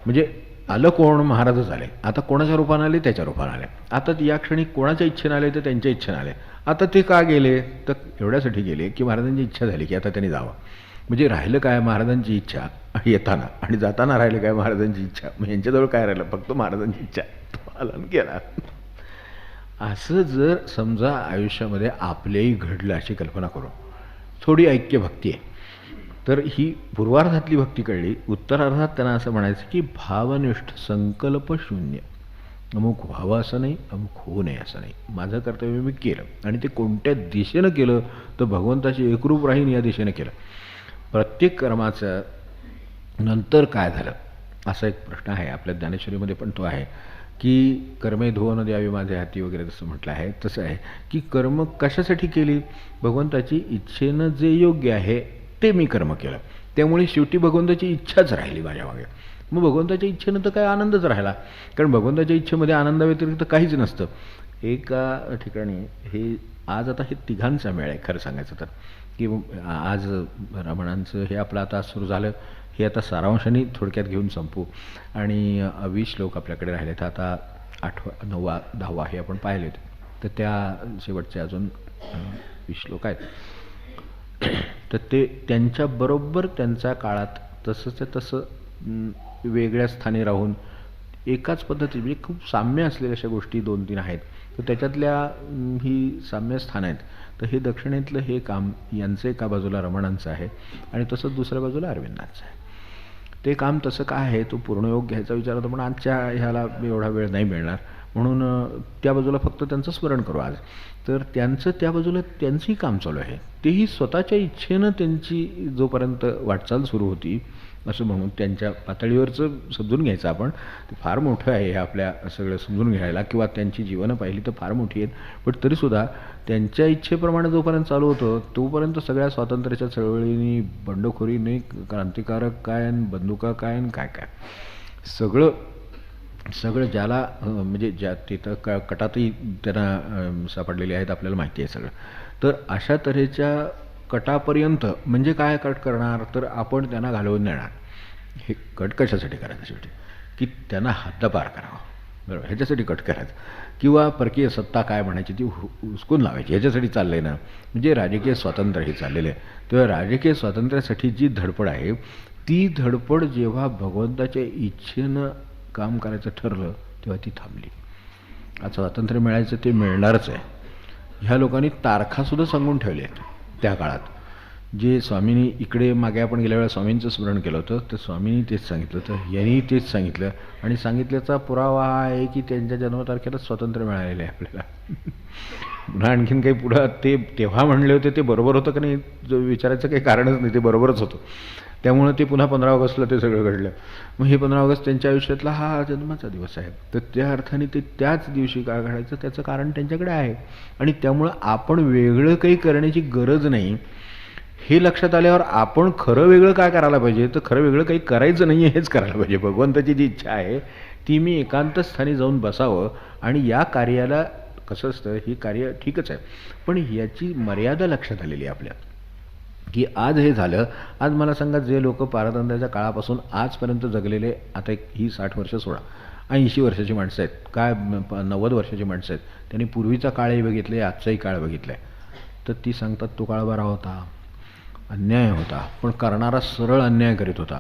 म्हणजे आलं कोण? महाराजच आले. आता कोणाच्या रूपाने आले? त्याच्या रूपाने आले. आता या क्षणी कोणाच्या इच्छेने आले? तर त्यांच्या इच्छेने आले. आता ते का गेले? तर एवढ्यासाठी गेले की महाराजांची इच्छा झाली की आता त्यांनी जावं. म्हणजे राहिलं काय? महाराजांची इच्छा येताना, आणि जाताना राहिलं काय? महाराजांची इच्छा. मग यांच्याजवळ काय राहिलं? फक्त महाराजांची इच्छा. तो आला आणि गेला. असं जर समजा आयुष्यामध्ये आपल्याही घडलं अशी कल्पना करू, थोडी ऐक्य भक्ती आहे, तर ही पूर्वार्धातली भक्ती कळली. उत्तरार्धात त्यांना असं म्हणायचं की भावनिष्ठ संकल्पशून्य. अमुक व्हावं असं नाही, अमुक होऊ नये असं नाही. माझं कर्तव्य मी केलं आणि ते कोणत्या दिशेनं केलं तर भगवंताशी एकरूप राहीन या दिशेनं केलं. प्रत्येक कर्माचं नंतर काय झालं असा एक प्रश्न आहे. आपल्या ज्ञानेश्वरीमध्ये पण तो आहे की कर्मे धुवून द्यावी माझ्या हाती वगैरे जसं म्हटलं आहे तसं आहे की कर्म कशासाठी केली? भगवंताची इच्छेनं जे योग्य आहे ते मी कर्म केलं, त्यामुळे शेवटी भगवंताची इच्छाच राहिली माझ्या मागे. मग भगवंताच्या इच्छेनं तर काय आनंदच राहिला, कारण भगवंताच्या इच्छेमध्ये आनंदाव्यतिरिक्त काहीच नसतं. एका ठिकाणी हे आज आता हे तिघांचा मेळ आहे खरं सांगायचं तर, की आज रमणांचं हे आपलं आता सुरू झालं, हे आता सारांशाने थोडक्यात घेऊन संपू. आणि 20 श्लोक आपल्याकडे राहिले, तर आता 8वा 9वा 10वा हे आपण पाहिले होते, तर त्या शेवटचे अजून 20 श्लोक आहेत. तर ते त्यांच्याबरोबर त्यांच्या काळात तसंच्या तसं वेगळ्या स्थानी राहून एकाच पद्धती म्हणजे खूप साम्य असलेल्या अशा गोष्टी 2-3 आहेत. तर त्याच्यातल्या ही साम्य स्थान आहेत. तर हे दक्षिणेतलं हे काम यांचं एका बाजूला रमणांचं आहे आणि तसंच दुसऱ्या बाजूला अरविंदांचं आहे. ते काम तसं काय आहे तो पूर्णयोग घ्यायचा विचार होता, पण आजच्या ह्याला एवढा वेळ नाही मिळणार, म्हणून त्या बाजूला फक्त त्यांचं स्मरण करू आज. तर त्यांचं त्या बाजूला त्यांचंही काम चालू आहे. तेही स्वतःच्या इच्छेनं त्यांची जोपर्यंत वाटचाल सुरू होती असं म्हणून त्यांच्या पातळीवरचं समजून घ्यायचं आपण. ते फार मोठं आहे हे आपल्या सगळं समजून घ्यायला, किंवा त्यांची जीवनं पाहिली तर फार मोठी आहेत, पण तरीसुद्धा त्यांच्या इच्छेप्रमाणे जोपर्यंत चालू होतं तोपर्यंत सगळ्या स्वातंत्र्याच्या चळवळींनी, बंडखोरीने, क्रांतिकारक काय आणि बंदुका काय आणि काय काय सगळं ज्याला म्हणजे ज्या तिथं कटातही त्यांना सापडलेले आहेत आपल्याला माहिती आहे सगळं. तर अशा तऱ्हेच्या कटापर्यंत म्हणजे काय कट करणार, तर आपण त्यांना घालवून नेणार. हे कट कशासाठी करायचं शेवटी, की त्यांना हद्दपार करावं, बरोबर, ह्याच्यासाठी कट करायचं, किंवा परकीय सत्ता काय म्हणायची ती हुसकून लावायची, ह्याच्यासाठी चाललं आहे ना. म्हणजे राजकीय स्वातंत्र्य हे चाललेलं आहे. तेव्हा राजकीय स्वातंत्र्यासाठी जी धडपड आहे ती धडपड जेव्हा भगवंताच्या इच्छेनं काम करायचं ठरलं तेव्हा ती थांबली. आज स्वातंत्र्य मिळायचं ते मिळणारच आहे. ह्या लोकांनी तारखासुद्धा सांगून ठेवल्या आहेत त्या काळात. जे स्वामींनी इकडे मागे आपण गेल्या वेळेला स्वामींचं स्मरण केलं होतं, तर स्वामींनी तेच सांगितलं होतं, यांनी तेच सांगितलं, आणि सांगितल्याचा पुरावा हा आहे की त्यांच्या जन्मतारखेलाच स्वातंत्र्य मिळालेलं आहे आपल्याला. पुन्हा आणखीन काही पुढं ते तेव्हा म्हणले होते ते बरोबर होतं का नाही विचारायचं काही कारणच नाही, ते बरोबरच होतं. त्यामुळे ते पुन्हा 15 ऑगस्टला ते सगळं घडलं. मग हे 15 ऑगस्ट त्यांच्या आयुष्यातला हा जन्माचा दिवस आहे. तर त्या अर्थाने ते त्याच दिवशी काय घडायचं त्याचं कारण त्यांच्याकडे आहे, आणि त्यामुळं आपण वेगळं काही करण्याची गरज नाही हे लक्षात आल्यावर आपण खरं वेगळं काय करायला पाहिजे, तर खरं वेगळं काही करायचं नाही आहे हेच करायला पाहिजे. भगवंताची जी इच्छा आहे ती मी एकांत स्थानी जाऊन बसावं, आणि या कार्याला कसं असतं, ही कार्य ठीकच आहे पण याची मर्यादा लक्षात आलेली आहे आपल्या, की आज हे झालं. आज मला सांगा, जे लोक पारतंत्र्याच्या काळापासून आजपर्यंत जगलेले, आता ही 60 वर्ष सोडा, 80 वर्षाची माणसं आहेत, काय 90 वर्षाची माणसं आहेत, त्यांनी पूर्वीचा काळही बघितले, आजचाही काळ बघितला आहे. तर ती सांगतात तो काळ बरा होता, अन्याय होता, पण करणारा सरळ अन्याय करीत होता.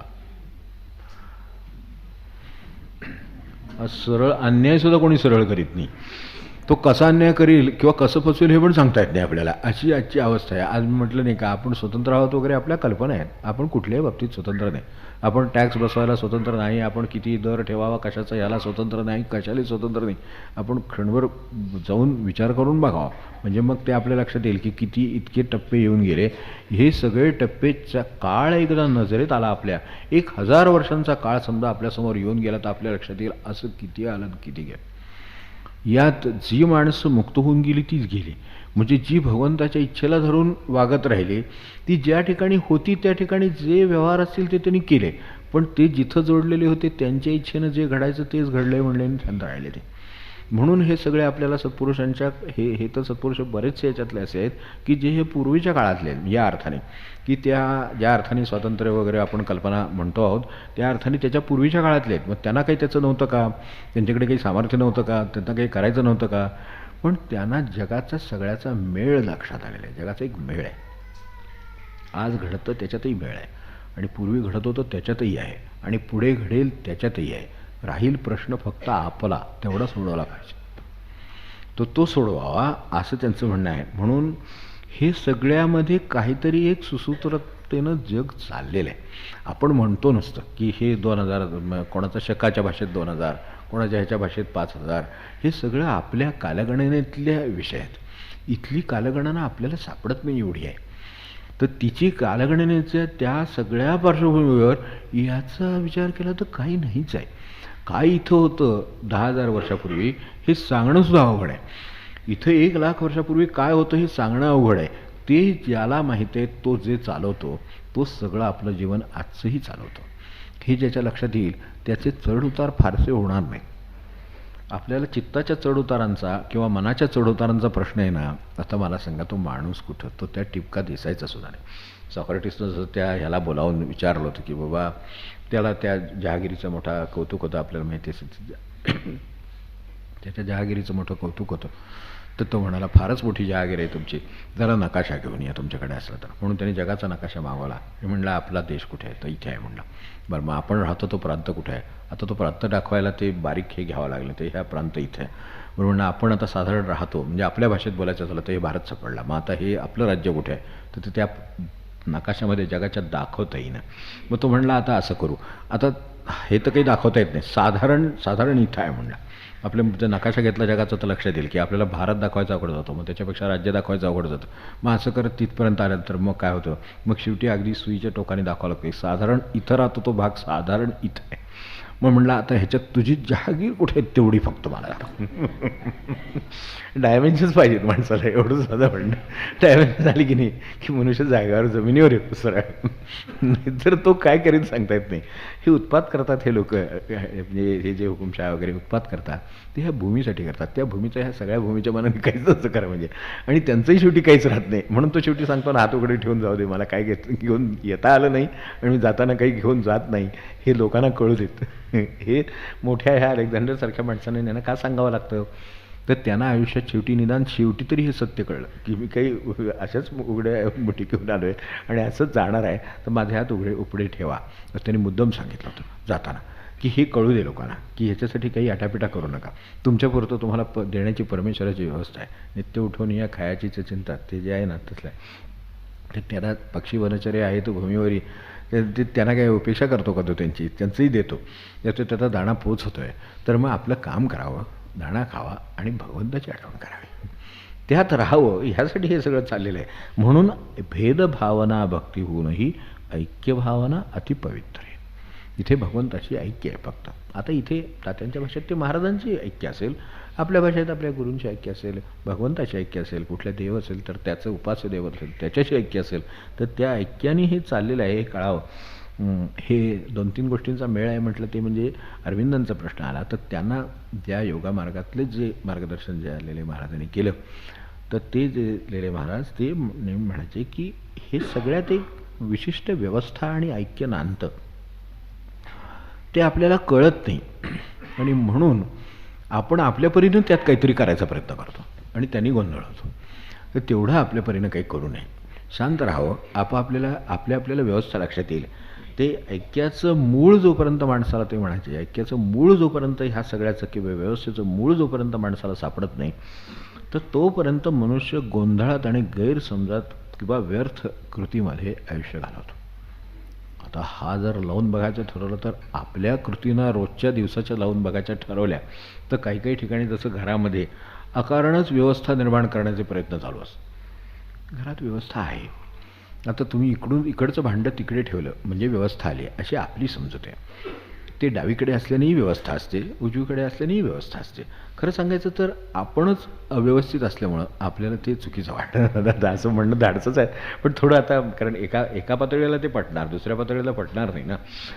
सरळ अन्यायसुद्धा कोणी सरळ करीत नाही. तो कसा अन्याय करील किंवा कसं फसवेल हे पण सांगता येत नाही आपल्याला, अशी आजची अवस्था आहे. आज मी म्हटलं नाही का आपण स्वतंत्र आहोत वगैरे, आपल्या कल्पना आहेत. आपण कुठल्याही बाबतीत स्वतंत्र नाही. आपण टॅक्स बसवायला स्वतंत्र नाही, आपण किती दर ठेवावा कशाचा याला स्वतंत्र नाही, कशालाही स्वतंत्र नाही. आपण क्षणभर जाऊन विचार करून बघावा, म्हणजे मग ते आपल्या लक्षात येईल की किती इतके टप्पे येऊन गेले. हे सगळे टप्पेचा काळ एकदा नजरेत आला आपल्या, 1000 वर्षांचा काळ समजा आपल्यासमोर येऊन गेला, तर आपल्या लक्षात येईल असं किती आलं किती गेलं. यात जी माणसं मुक्त होऊन गेली तीच गेली, म्हणजे जी भगवंताच्या इच्छेला धरून वागत राहिली, ती ज्या ठिकाणी होती त्या ठिकाणी जे व्यवहार असतील ते त्यांनी केले, पण ते जिथं जोडलेले होते त्यांच्या इच्छेनं जे घडायचं तेच घडले म्हणले आणि शांत राहिले ते. म्हणून हे सगळे आपल्याला सत्पुरुषांच्या हे तर सत्पुरुष बरेचसे याच्यातले असे आहेत की जे हे पूर्वीच्या काळातले या अर्थाने, की त्या ज्या अर्थाने स्वातंत्र्य वगैरे आपण कल्पना म्हणतो आहोत त्या अर्थाने त्याच्या पूर्वीच्या काळातले आहेत. मग त्यांना काही त्याचं नव्हतं का, त्यांच्याकडे काही सामर्थ्य नव्हतं का, त्यांना काही करायचं नव्हतं का, पण त्यांना जगाचा सगळ्याचा मेळ लक्षात आलेला आहे. जगाचा एक मेळ आहे, आज घडतं त्याच्यातही मेळ आहे, आणि पूर्वी घडत होतं त्याच्यातही आहे, आणि पुढे घडेल त्याच्यातही आहे. राहील प्रश्न फक्त आपला तेवढा सोडवला पाहिजे, तो सोडवावा असं त्यांचं म्हणणं आहे. म्हणून हे सगळ्यामध्ये काहीतरी एक सुसूत्रतेनं जग चाललेलं आहे. आपण म्हणतो नसतं की हे 2000, कोणाचा शकाच्या भाषेत 2000, कोणाच्या ह्याच्या भाषेत 5000, हे सगळं आपल्या कालगणनेतल्या विषय आहेत. इथली कालगणना आपल्याला सापडत नाही एवढी आहे. तर तिची कालगणनेच्या त्या सगळ्या पार्श्वभूमीवर याचा विचार केला तर काही नाहीच आहे. काय इथं होतं 10,000 वर्षापूर्वी हे सांगणंसुद्धा अवघड आहे. इथं 1,00,000 वर्षापूर्वी काय होतं हे सांगणं अवघड आहे. ते ज्याला माहीत आहे तो जे चालवतो तो सगळं आपलं जीवन आजचंही चालवतो. हे ज्याच्या लक्षात येईल त्याचे चढउतार फारसे होणार नाही. आपल्याला चित्ताच्या चढउतारांचा किंवा मनाच्या चढउतारांचा प्रश्न आहे ना, आता मला सांगा तो माणूस कुठं, तो त्या टिपका दिसायचा सुद्धा नाही. सॉक्रेटिसनं जर त्या ह्याला बोलावून विचारलं होतं की बाबा, त्याला त्या जहागिरीचं मोठा कौतुक होतं, आपल्याला माहिती असेल त्याच्या जहागिरीचं मोठं कौतुक होतं. तर तो म्हणाला, फारच मोठी जहागीर आहे तुमची, जरा नकाशा घेऊन या तुमच्याकडे असला तर. म्हणून त्याने जगाचा नकाशा मागवला. मी म्हणलं, आपला देश कुठे आहे? तर इथे आहे म्हणलं. बरं, मग आपण राहतो तो प्रांत कुठे आहे? आता तो प्रांत दाखवायला ते बारीक हे घ्यावं लागलं, ते ह्या प्रांत इथे आहे. बरं म्हणलं, आपण आता साधारण राहतो, म्हणजे आपल्या भाषेत बोलायचं झालं तर हे भारत सापडला, मग आता हे आपलं राज्य कुठे आहे? तर ते त्या नकाशामध्ये जगाच्या दाखवता येईना. मग तो म्हणला, आता असं करू, आता हे तर काही दाखवता येत नाही, साधारण इथं आहे म्हणलं. आपल्या जर नकाशा घेतला जगाचा तर लक्षात येईल की आपल्याला भारत दाखवायचा अवघड जातो, मग त्याच्यापेक्षा राज्य दाखवायचं अवघड जातं. मग असं करत तिथपर्यंत आल्यानंतर मग काय होतं, मग शेवटी अगदी सुईच्या टोकाने दाखवावं लागतं, साधारण इथं राहतो तो भाग साधारण इथं आहे. मग म्हणलं, आता ह्याच्यात तुझी जहागीर कुठे आहे तेवढी फक्त मला डायमेन्शन्स पाहिजेत माणसाला, एवढं साधं म्हणणं. डायमेन्शन झाली की नाही की मनुष्य जागेवर जमिनीवर येतो सरळ. नाहीतर तो काय करीत सांगता येत नाही. हे उत्पात करतात हे लोक, म्हणजे हे जे हुकुमशाह वगैरे उत्पात करतात ते ह्या भूमीसाठी करतात. त्या भूमीच्या, ह्या सगळ्या भूमीच्या मनाने काहीच असं करा म्हणजे, आणि त्यांचंही शेवटी काहीच राहत नाही. म्हणून तो शेवटी सांगतो ना, हात उघडे ठेवून जाऊ दे, मला काय घेऊन येता आलं नाही आणि मी जाताना काही घेऊन जात नाही, हे लोकांना कळू देत. हे मोठ्या ह्या अलेक्झांडरसारख्या माणसाने यांना का सांगावं लागतं? तर त्यांना आयुष्यात शेवटी तरी हे सत्य कळलं की मी काही अशाच उघड्या मुठी घेऊन आलो आहे आणि असंच जाणार आहे, तर माझे हात उपडे ठेवा. असं त्यांनी मुद्दाम सांगितलं होतं जाताना, की हे कळू दे लोकांना की ह्याच्यासाठी काही आटापिटा करू नका, तुमच्यापुरतं तुम्हाला देण्याची परमेश्वराची व्यवस्था आहे. नित्य उठवून या खायाची चिंता ते जे आहे ना तसलं आहे. तर त्याला पक्षी वनचरे आहे तो भूमीवरी, ते त्यांना काय उपेक्षा करतो का तो त्यांचंही देतो, त्याचा त्याचा दाणा पोच होतो आहे. तर मग आपलं काम करावं, दाणा खावा आणि भगवंताची आठवण करावी, त्यात राहावं, ह्यासाठी हे सगळं चाललेलं आहे. म्हणून भेदभावना भक्ती होऊनही ऐक्यभावना अतिपवित्र आहे. इथे भगवंताची ऐक्य आहे फक्त. आता इथे तात्यांच्या भाषेत ते महाराजांची ऐक्य असेल, आपल्या भाषेत आपल्या गुरूंची ऐक्य असेल, भगवंताची ऐक्य असेल, कुठल्या देव असेल तर त्याचं उपास्य देव असेल त्याच्याशी ऐक्य असेल, तर त्या ऐक्याने हे चाललेलं आहे. हे कळावं. हे 2-3 गोष्टींचा मेळ आहे म्हटलं, ते म्हणजे अरविंदांचा प्रश्न आला तर त्यांना ज्या योगा मार्गातले जे मार्गदर्शन जे आलेले महाराजांनी केलं, तर ते जे लेले महाराज ते नेहमी म्हणायचे की हे सगळ्यात एक विशिष्ट व्यवस्था आणि ऐक्य नांदतं, ते आपल्याला कळत नाही, आणि म्हणून आपण आपल्या परीनं त्यात काहीतरी करायचा प्रयत्न करतो आणि त्यांनी गोंधळ होतो. तर तेवढं आपल्या परीनं काही करू नये, शांत राहावं, आपल्याला व्यवस्था लक्षात येईल. ते ऐक्याचं मूळ जोपर्यंत माणसाला, ते म्हणायचे ऐक्याचं मूळ जोपर्यंत, ह्या सगळ्याचं किंवा व्यवस्थेचं मूळ जोपर्यंत माणसाला सापडत नाही, तर तोपर्यंत मनुष्य गोंधळात आणि गैरसमजात किंवा व्यर्थ कृतीमध्ये आयुष्य घालवतो. आता हा जर लावून बघायचं ठरवलं तर आपल्या कृतीनं रोजच्या दिवसाच्या लावून बघायच्या ठरवल्या तर काही ठिकाणी जसं घरामध्ये अकारणच व्यवस्था निर्माण करण्याचे प्रयत्न चालू असतात. घरात व्यवस्था आहे, आता तुम्ही इकडचं भांडं तिकडे ठेवलं म्हणजे व्यवस्था आली अशी आपली समजूत आहे. ते डावीकडे असल्यानेही व्यवस्था असते, उजवीकडे असल्यानेही व्यवस्था असते. खरं सांगायचं तर आपणच अव्यवस्थित असल्यामुळं आपल्याला ते चुकीचं वाटतं. असं म्हणणं धाडसंच आहे, पण थोडं आता, कारण एका पातळीला ते पटणार, दुसऱ्या पातळीला पटणार नाही ना,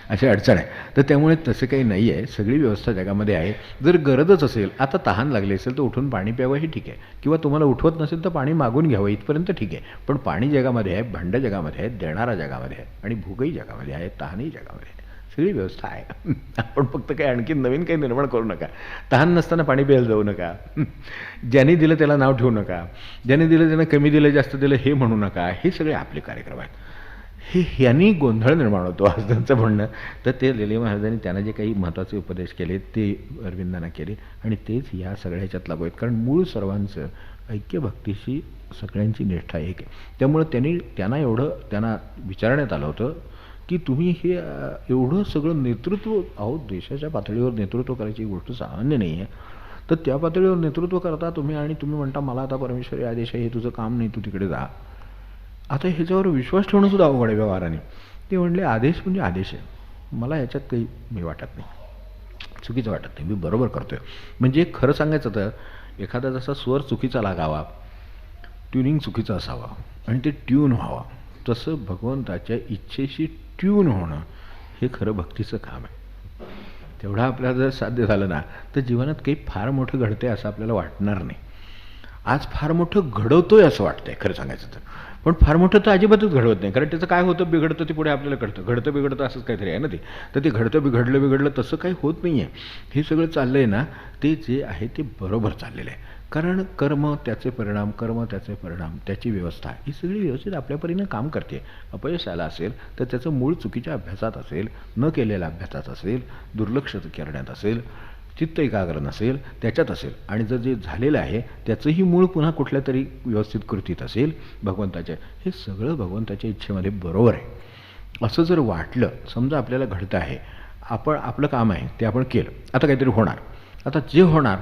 अशी अडचण आहे. तर त्यामुळे तसं काही नाही आहे, सगळी व्यवस्था जगामध्ये आहे. जर गरजच असेल, आता तहान लागली असेल तर उठून पाणी प्यावं हे ठीक आहे, किंवा तुम्हाला उठवत नसेल तर पाणी मागून घ्यावं इथपर्यंत ठीक आहे. पण पाणी जगामध्ये आहे, भांडं जगामध्ये आहे, देणारा जगामध्ये आहे, आणि भूकही जगामध्ये आहे, तहानही जगामध्ये आहे, सगळी व्यवस्था आहे. आपण फक्त काही आणखी नवीन काही निर्माण करू नका. तहान नसताना पाणी प्यायला जाऊ नका, ज्यांनी दिलं त्याला नाव ठेवू नका, ज्याने दिलं त्यानं कमी दिलं जास्त दिलं हे म्हणू नका. हे सगळे आपले कार्यक्रम आहेत. ह्यांनी गोंधळ निर्माण होतो असं त्यांचं म्हणणं. तर ते लेले महाराजांनी त्यांना जे काही महत्त्वाचे उपदेश केले ते अरविंदांना केले, आणि तेच ह्या सगळ्या ह्याच्यात लागू आहेत. कारण मूळ सर्वांचं ऐक्य भक्तीशी सगळ्यांची निष्ठा एक आहे. त्यामुळं त्यांना विचारण्यात आलं होतं की तुम्ही हे एवढं सगळं नेतृत्व, देशाच्या पातळीवर नेतृत्व करायची गोष्ट सामान्य नाही आहे, तर त्या पातळीवर नेतृत्व करता तुम्ही, आणि तुम्ही म्हणता मला आता परमेश्वरी आदेश आहे, हे तुझं काम नाही, तू तिकडे जा. आता ह्याच्यावर विश्वास ठेवणं सुद्धा अवघड आहे व्यवहाराने. ते म्हणले आदेश म्हणजे आदेश आहे, मला ह्याच्यात काही मी वाटत नाही, चुकीचं वाटत नाही, मी बरोबर करतोय. म्हणजे खरं सांगायचं तर एखादा जसा स्वर चुकीचा लागावा, ट्युनिंग चुकीचं असावा आणि ते ट्यून व्हावा, तसं भगवंताच्या इच्छेशी ट्यून होणं हे खरं भक्तीचं काम आहे. तेवढं आपल्याला जर साध्य झालं ना तर जीवनात काही फार मोठं घडतंय असं आपल्याला वाटणार नाही. आज फार मोठं घडवतोय असं वाटतंय खरं सांगायचं तर. पण फार मोठं तर अजिबातच घडवत नाही, कारण त्याचं काय होतं बिघडतं ते पुढे आपल्याला कळतं. घडतं बिघडतं असंच काहीतरी आहे ना ते. तर ते घडतं बिघडलं तसं काही होत नाही आहे. हे सगळं चाललं आहे ना, ते जे आहे ते बरोबर चाललेलं आहे. कारण कर्म त्याचे परिणाम, त्याची व्यवस्था ही सगळी व्यवस्थित आपल्या परीनं काम करते. अपयश आलं असेल तर त्याचं मूळ चुकीच्या अभ्यासात असेल, न केलेल्या अभ्यासात असेल, दुर्लक्ष करण्यात असेल, चित्त एकाग्र नसेल त्याच्यात असेल, आणि जर जे झालेलं आहे त्याचंही मूळ पुन्हा कुठल्या तरी व्यवस्थित कृतीत असेल भगवंताच्या. हे सगळं भगवंताच्या इच्छेमध्ये बरोबर आहे असं जर वाटलं, समजा आपल्याला घडतं आहे, आपलं काम आहे ते आपण केलं, आता काहीतरी होणार, आता जे होणार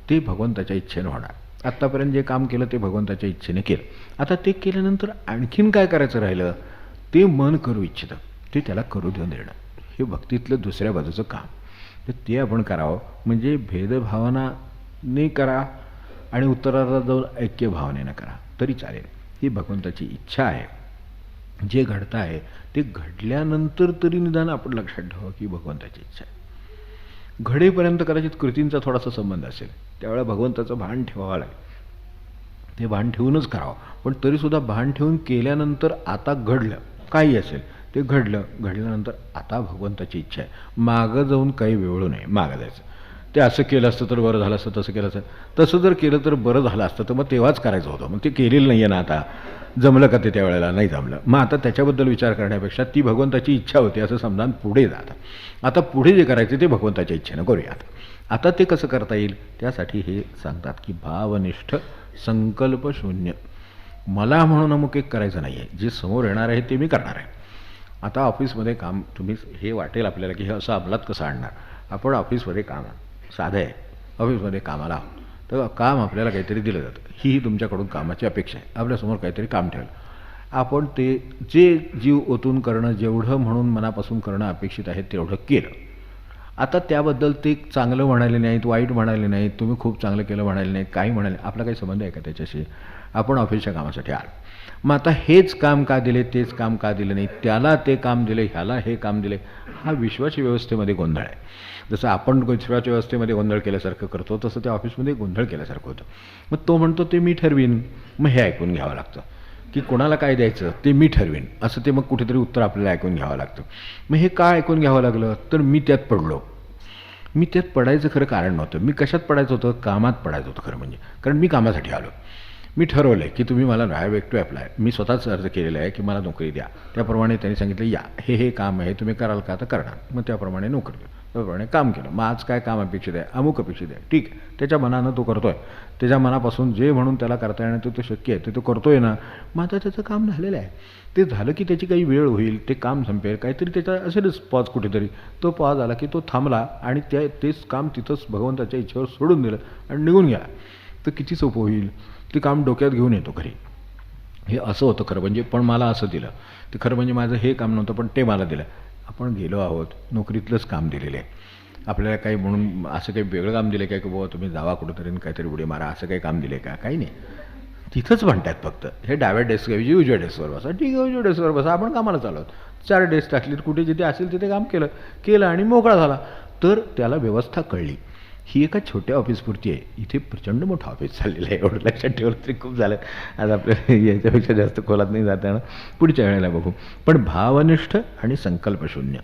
ते भगवंताच्या इच्छेनं होणार. आत्तापर्यंत जे काम केलं ते भगवंताच्या इच्छेने केलं. आता ते केल्यानंतर आणखीन काय करायचं राहिलं, ते मन करू इच्छितं, ते त्याला करू देऊन देणं, हे भक्तीतलं दुसऱ्या बाजूचं काम. तर ते आपण करावं, म्हणजे भेदभावनाने करा आणि उत्तराला जाऊन ऐक्य भावनेनं करा तरी चालेल. ही भगवंताची इच्छा आहे. जे घडतं आहे ते घडल्यानंतर तरी निदान आपण लक्षात ठेवावं की भगवंताची इच्छा आहे. घडेपर्यंत कदाचित कृतींचा थोडासा संबंध असेल, त्यावेळेला भगवंताचं भान ठेवावं लागेल, ते भान ठेवूनच करावं. पण तरीसुद्धा भान ठेवून केल्यानंतर आता घडलं काही असेल, ते घडल्यानंतर आता भगवंताची इच्छा आहे, मागं जाऊन काही वेवळू नये. मागं जायचं, ते असं केलं असतं तर बरं झालं असतं, तसं केलं असतं, तसं जर केलं तर बरं झालं असतं, तर मग तेव्हाच करायचं होतं. मग ते केलेलं नाही आहे ना, आता जमलं का ते त्यावेळेला नाही जमलं, मग आता त्याच्याबद्दल विचार करण्यापेक्षा ती भगवंताची इच्छा होती असं समजा पुढे जातं. आता पुढे जे करायचं ते भगवंताच्या इच्छेनं करूयात. आता ते कसं करता येईल, त्यासाठी हे सांगतात की भावनिष्ठ संकल्पशून्य. मला म्हणून अमुक एक करायचं नाही आहे, जे समोर येणार आहे ते मी करणार आहे. आता ऑफिसमध्ये काम, तुम्ही हे वाटेल आपल्याला की हे असं अंमलात कसं आणणार. आपण ऑफिसमध्ये काम साधं आहे, ऑफिसमध्ये कामाला आहोत, तर काम आपल्याला काहीतरी दिलं जातं, ही तुमच्याकडून कामाची अपेक्षा आहे. आपल्यासमोर काहीतरी काम ठेवलं, आपण ते जे जीव ओतून करणं, जेवढं म्हणून मनापासून करणं अपेक्षित आहे तेवढं केलं. आता त्याबद्दल ते चांगलं म्हणाले नाहीत, वाईट म्हणाले नाहीत, तुम्ही खूप चांगलं केलं म्हणाले नाहीत, काही म्हणाले, आपला काही संबंध आहे का त्याच्याशी. आपण ऑफिसच्या कामासाठी आलो, मग आता हेच काम का दिले, तेच काम का दिलं नाही, त्याला ते काम दिले, ह्याला हे काम दिले, हा विश्वाच्या व्यवस्थेमध्ये गोंधळ आहे. जसं आपण विश्वाच्या व्यवस्थेमध्ये गोंधळ केल्यासारखं करतो, तसं त्या ऑफिसमध्ये गोंधळ केल्यासारखं होतं. मग तो म्हणतो ते मी ठरवीन, मग हे ऐकून घ्यावं लागतं की कोणाला काय द्यायचं ते मी ठरवीन, असं ते मग कुठेतरी उत्तर आपल्याला ऐकून घ्यावं लागतं. मग हे का ऐकून घ्यावं लागलं, तर मी त्यात पडलो. मी त्यात पडायचं खरं कारण नव्हतं, मी कशात पडायचं होतं, कामात पडायचं होतं खरं म्हणजे. कारण मी कामासाठी आलो, मी ठरवलं आहे की तुम्ही मला हॅव टू अप्लाय, मी स्वतःच अर्ज केलेला आहे की मला नोकरी द्या. त्याप्रमाणे त्यांनी सांगितलं या हे काम आहे, तुम्ही कराल का, तर करणार. मग त्याप्रमाणे नोकरी दिली, त्याप्रमाणे काम केलं. मग आज काय काम अपेक्षित आहे, अमुक अपेक्षित आहे, ठीक आहे, त्याच्या मनानं तो करतो आहे, त्याच्या मनापासून जे म्हणून त्याला करता येणं ते शक्य आहे ते तो करतो आहे ना. मग आता त्याचं काम झालेलं आहे, ते झालं की त्याची काही वेळ होईल, ते काम संपेल, काहीतरी त्याचा असेलच पॉज कुठेतरी, तो पॉज आला की तो थांबला आणि तेच काम तिथंच भगवंताच्या इच्छेवर सोडून दिलं आणि निघून गेला, तर किती सोपं होईल. ते काम डोक्यात घेऊन येतो घरी, हे असं होतं खरं म्हणजे, पण मला असं दिलं, ते खरं म्हणजे माझं हे काम नव्हतं पण ते मला दिलं. आपण गेलो आहोत, नोकरीतलंच काम दिलेलं आहे आपल्याला, काही म्हणून असं काही वेगळं काम दिलं काय की बाबा तुम्ही जावा कुठंतरी काहीतरी उडी मारा, असं काही काम दिले का, काही नाही. तिथंच म्हणतात फक्त हे डाव्या डेस्कऐवजी उजव्या डेस्कवर बसा, ठीक आहे उजव्या डेस्कवर बसा, आपण कामाला चालू आहोत. 4 डेस्क टाकलीत, कुठे जिथे असेल तिथे काम केलं आणि मोकळा झाला. तर त्याला व्यवस्था कळली. ही एका छोट्या ऑफिसपुरती आहे, इथे प्रचंड मोठं ऑफिस चाललेलं आहे, एवढं लक्षात ठेवलं तरी खूप झालं. आज आपल्याला याच्यापेक्षा जास्त खोलात नाही जाता येणार, पुढच्या वेळेला बघू. पण भावनिष्ठ आणि संकल्पशून्य,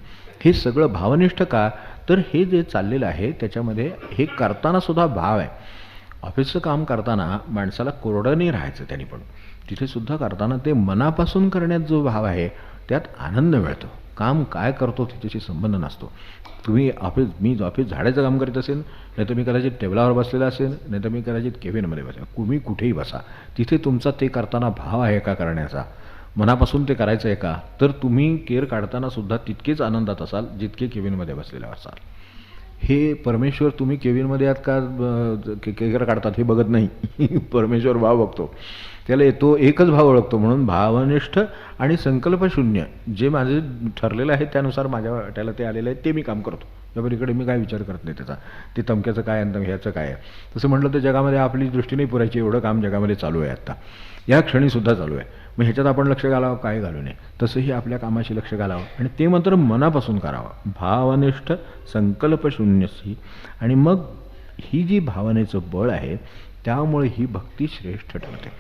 हे सगळं भावनिष्ठ का, तर हे जे चाललेलं आहे त्याच्यामध्ये हे करतानासुद्धा भाव आहे. ऑफिसचं काम करताना माणसाला कोरडं नाही राहायचं, त्यांनी पण तिथेसुद्धा करताना ते मनापासून करण्यात जो भाव आहे त्यात आनंद मिळतो. काम काय करतो त्याच्याशी संबंध नसतो. मी ऑफिस झाडायचं काम करीत असेल, नाही तर मी कदाचित टेबलावर बसलेला असेल, नाही तर मी कदाचित केबिनमध्ये बसेल, तुम्ही कुठेही बसा, तिथे तुमचा ते करताना भाव आहे का करण्याचा, मनापासून ते करायचं आहे का, तर तुम्ही केअर काढताना सुद्धा तितकेच आनंदात असाल जितके केबिनमध्ये बसलेले असाल. हे परमेश्वर तुम्ही केबिनमध्ये आहात का केअर काढतात हे बघत नाही, परमेश्वर भाव बघतो, त्याला तो एकच भाव ओळखतो. म्हणून भावनिष्ठ आणि संकल्पशून्य, जे माझे ठरलेलं आहे त्यानुसार माझ्या वाट्याला ते आलेलं आहे ते मी काम करतो, यापलीकडे मी काय विचार करत नाही त्याचा, ते तमक्याचं काय आणि ह्याचं काय आहे. तसं म्हटलं तर जगामध्ये आपली दृष्टी नाही पुरायची, एवढं काम जगामध्ये चालू आहे आत्ता, या क्षणीसुद्धा चालू आहे. मग ह्याच्यात आपण लक्ष घालावं, काय घालू नये, तसंही आपल्या कामाशी लक्ष घालावं आणि ते मात्र मनापासून करावं, भावनिष्ठ संकल्पशून्यशी. आणि मग ही जी भावनेचं बळ आहे त्यामुळे ही भक्ती श्रेष्ठ ठरते.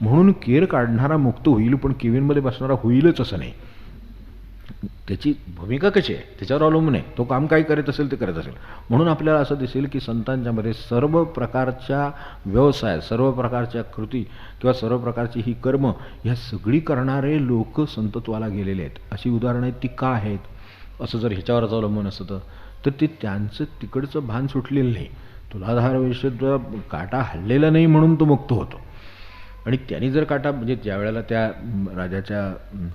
म्हणून केर काढणारा मुक्त होईल, पण केबिनमध्ये बसणारा होईलच असं नाही. त्याची भूमिका कशी आहे त्याच्यावर अवलंबून आहे, तो काम काय करत असेल ते करत असेल. म्हणून आपल्याला असं दिसेल की संतांच्यामध्ये सर्व प्रकारच्या व्यवसाय, सर्व प्रकारच्या कृती किंवा सर्व प्रकारची ही कर्म ह्या सगळी करणारे लोक संतत्वाला गेलेले आहेत. अशी उदाहरणं आहेत. ती का आहेत? असं जर ह्याच्यावरच अवलंबून असतं तर ते त्यांचं तिकडचं भान सुटलेलं नाही. तुलाधार वैश्यत्व काटा हल्लेला नाही म्हणून तो मुक्त होतो. आणि त्यांनी जर काटा म्हणजे ज्या वेळेला त्या राजाच्या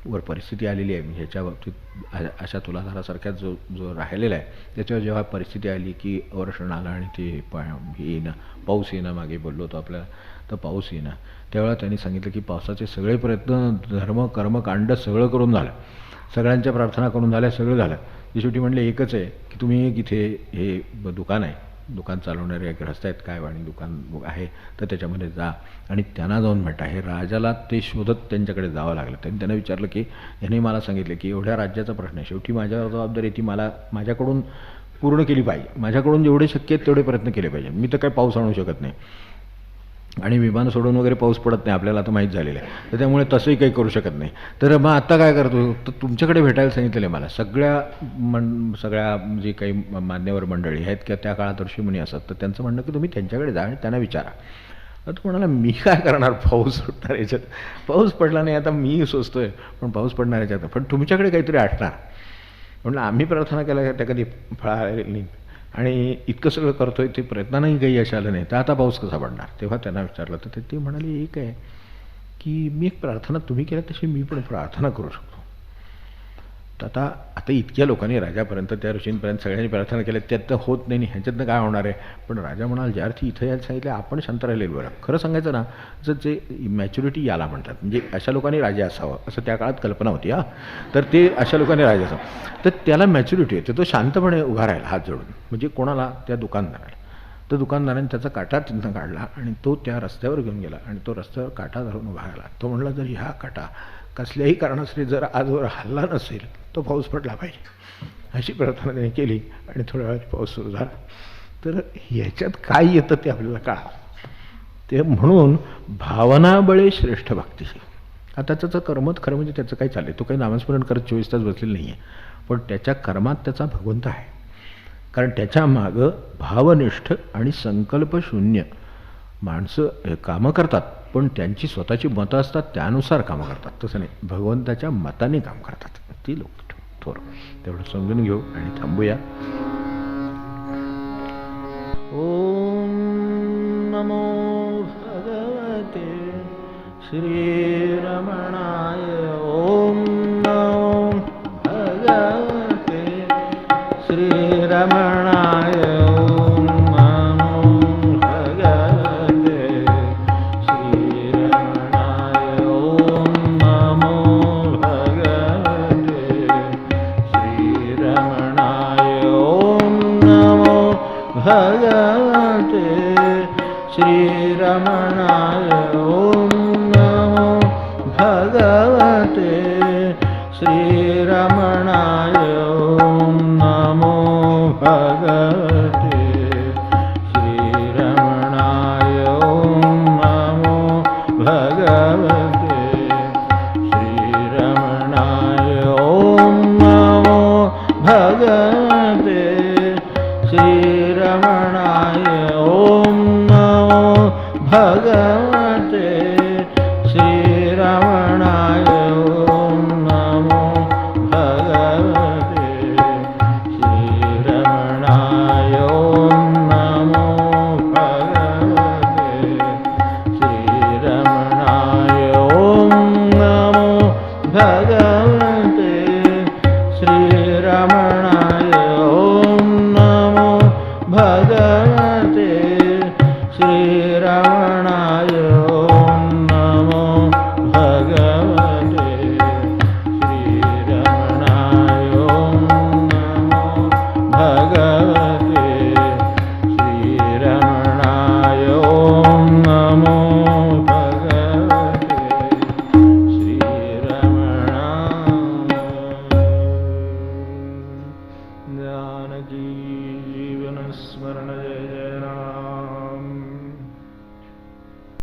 वर परिस्थिती आलेली आहे, ह्याच्या बाबतीत अशा तुलाधारासारख्या जो राहिलेला आहे त्याच्यावर जेव्हा परिस्थिती आली की वर्षण आलं आणि ते हे येणं, पाऊस येणं, मागे बोललो होतो आपल्याला, तर पाऊस येणं, त्यावेळेला त्यांनी सांगितलं की पावसाचे सगळे प्रयत्न, धर्म कर्म कांड सगळं करून झालं, सगळ्यांच्या प्रार्थना करून झाल्या, सगळं झालं. ते शेवटी म्हणले एकच आहे की तुम्ही एक इथे हे दुकान आहे, दुकान चालवणारे एक रस्ते आहेत काय आणि दुकान आहे, तर त्याच्यामध्ये जा आणि त्यांना जाऊन भेटा. हे राजाला ते शोधत त्यांच्याकडे जावं लागलं. त्यांनी त्यांना विचारलं की ह्याने मला सांगितलं की एवढ्या राज्याचा प्रश्न आहे, शेवटी माझ्यावर जबाबदारी ती मला माझ्याकडून पूर्ण केली पाहिजे, माझ्याकडून जेवढे शक्य आहेत तेवढे प्रयत्न केले पाहिजे. मी तर काही पाऊस आणू शकत नाही आणि विमान सोडून वगैरे पाऊस पडत नाही, आपल्याला आता माहीत झालेलं आहे, तर त्यामुळे तसंही काही करू शकत नाही. तर मग आता काय करतो, तर तुमच्याकडे भेटायला सांगितलेलं आहे मला. सगळ्या जे काही मान्यवर मंडळी आहेत किंवा त्या काळात ऋषीमुनी असतात, तर त्यांचं म्हणणं की तुम्ही त्यांच्याकडे जा आणि त्यांना विचारा. तर तो म्हणाला मी काय करणार, पाऊस सुटणार याच्यात, पाऊस पडला नाही, आता मी सोचतोय पण पाऊस पडणार याच्यात, पण तुमच्याकडे काहीतरी असणार. म्हणलं आम्ही प्रार्थना केल्या त्या कधी फळालेली नाही आणि इतकं सगळं करतोय, ते प्रयत्नांनाही काही यश आलं नाही, तर आता पाऊस कसा पडणार. तेव्हा त्यांना विचारलं तर ते म्हणाले एक आहे की मी एक प्रार्थना तुम्ही केल्या तशी मी पण प्रार्थना करू शकतो. तर आता इतक्या लोकांनी राजापर्यंत त्या ऋषींपर्यंत सगळ्यांनी प्रार्थना केल्या, त्यात होत नाही, ह्याच्यातनं काय होणार आहे. पण राजा म्हणाल ज्या अर्थी इथं यायला सांगितलं आपण शांत राहिलेलं बरं. खरं सांगायचं ना, जर जे मॅच्युरिटी याला म्हणतात, म्हणजे अशा लोकांनी राजा असावं असं त्या काळात कल्पना होती. तर ते अशा लोकांनी राजा असावं, तर त्याला मॅच्युरिटी येते, तो शांतपणे उभा राहिला हात जोडून. म्हणजे कोणाला, त्या दुकानदाराला. तर दुकानदाराने त्याचा काटा तिथनं काढला आणि तो त्या रस्त्यावर घेऊन गेला आणि तो रस्त्यावर काटा धरून उभा राहिला. तो म्हणला जर ह्या काटा कसल्याही कारणासाठी जर आजवर हल्ला नसेल तो पाऊस पडला पाहिजे, अशी प्रार्थना त्याने केली आणि थोड्या वेळात पाऊस सुरू झाला. तर ह्याच्यात काय येतं ते आपल्याला कळा. ते म्हणून भावनाबळे श्रेष्ठ भक्तीशी. आता त्याचं कर्मच खरं म्हणजे त्याचं काय चाललं, तो काही नामस्मरण करत 24 तास बसलेलं नाही आहे, पण त्याच्या कर्मात त्याचा भगवंत आहे. कारण त्याच्या मागं भावनिष्ठ आणि संकल्पशून्य माणसं कामं करतात, पण त्यांची स्वतःची मतं असतात, त्यानुसार कामं करतात. तसं नाही, भगवंताच्या मताने काम करतात ती लोक थोर. तेवढं समजून घेऊ आणि थांबूया. ओम नमो भगवते श्रीरमणाय. ओम नमो भगवते श्रीरमणाय. भगवते श्रीरमणाय. ओम नमो भगवते श्रीरमणाय. ओम नमो भगवते श्रीरमणाय. ओम नमो भगवते श्रीरमणाय. ओम नमो भगवते श्रीरमणाय. ओम नमो भगवते श्रीरमणाय. ओम नमो भगवते श्रीरमणाय. ओम नमो भगवते श्रीरमणाय. ओम नमो भगवते श्रीरमणाय. ओम नमो भगवते श्रीरमणाय. ओम नमो भगवते श्रीरमणाय. ओम नमो भगवते श्रीरमणाय. ओम नमो भगवते श्रीरमणाय. जानकी जीवन स्मरण जय जय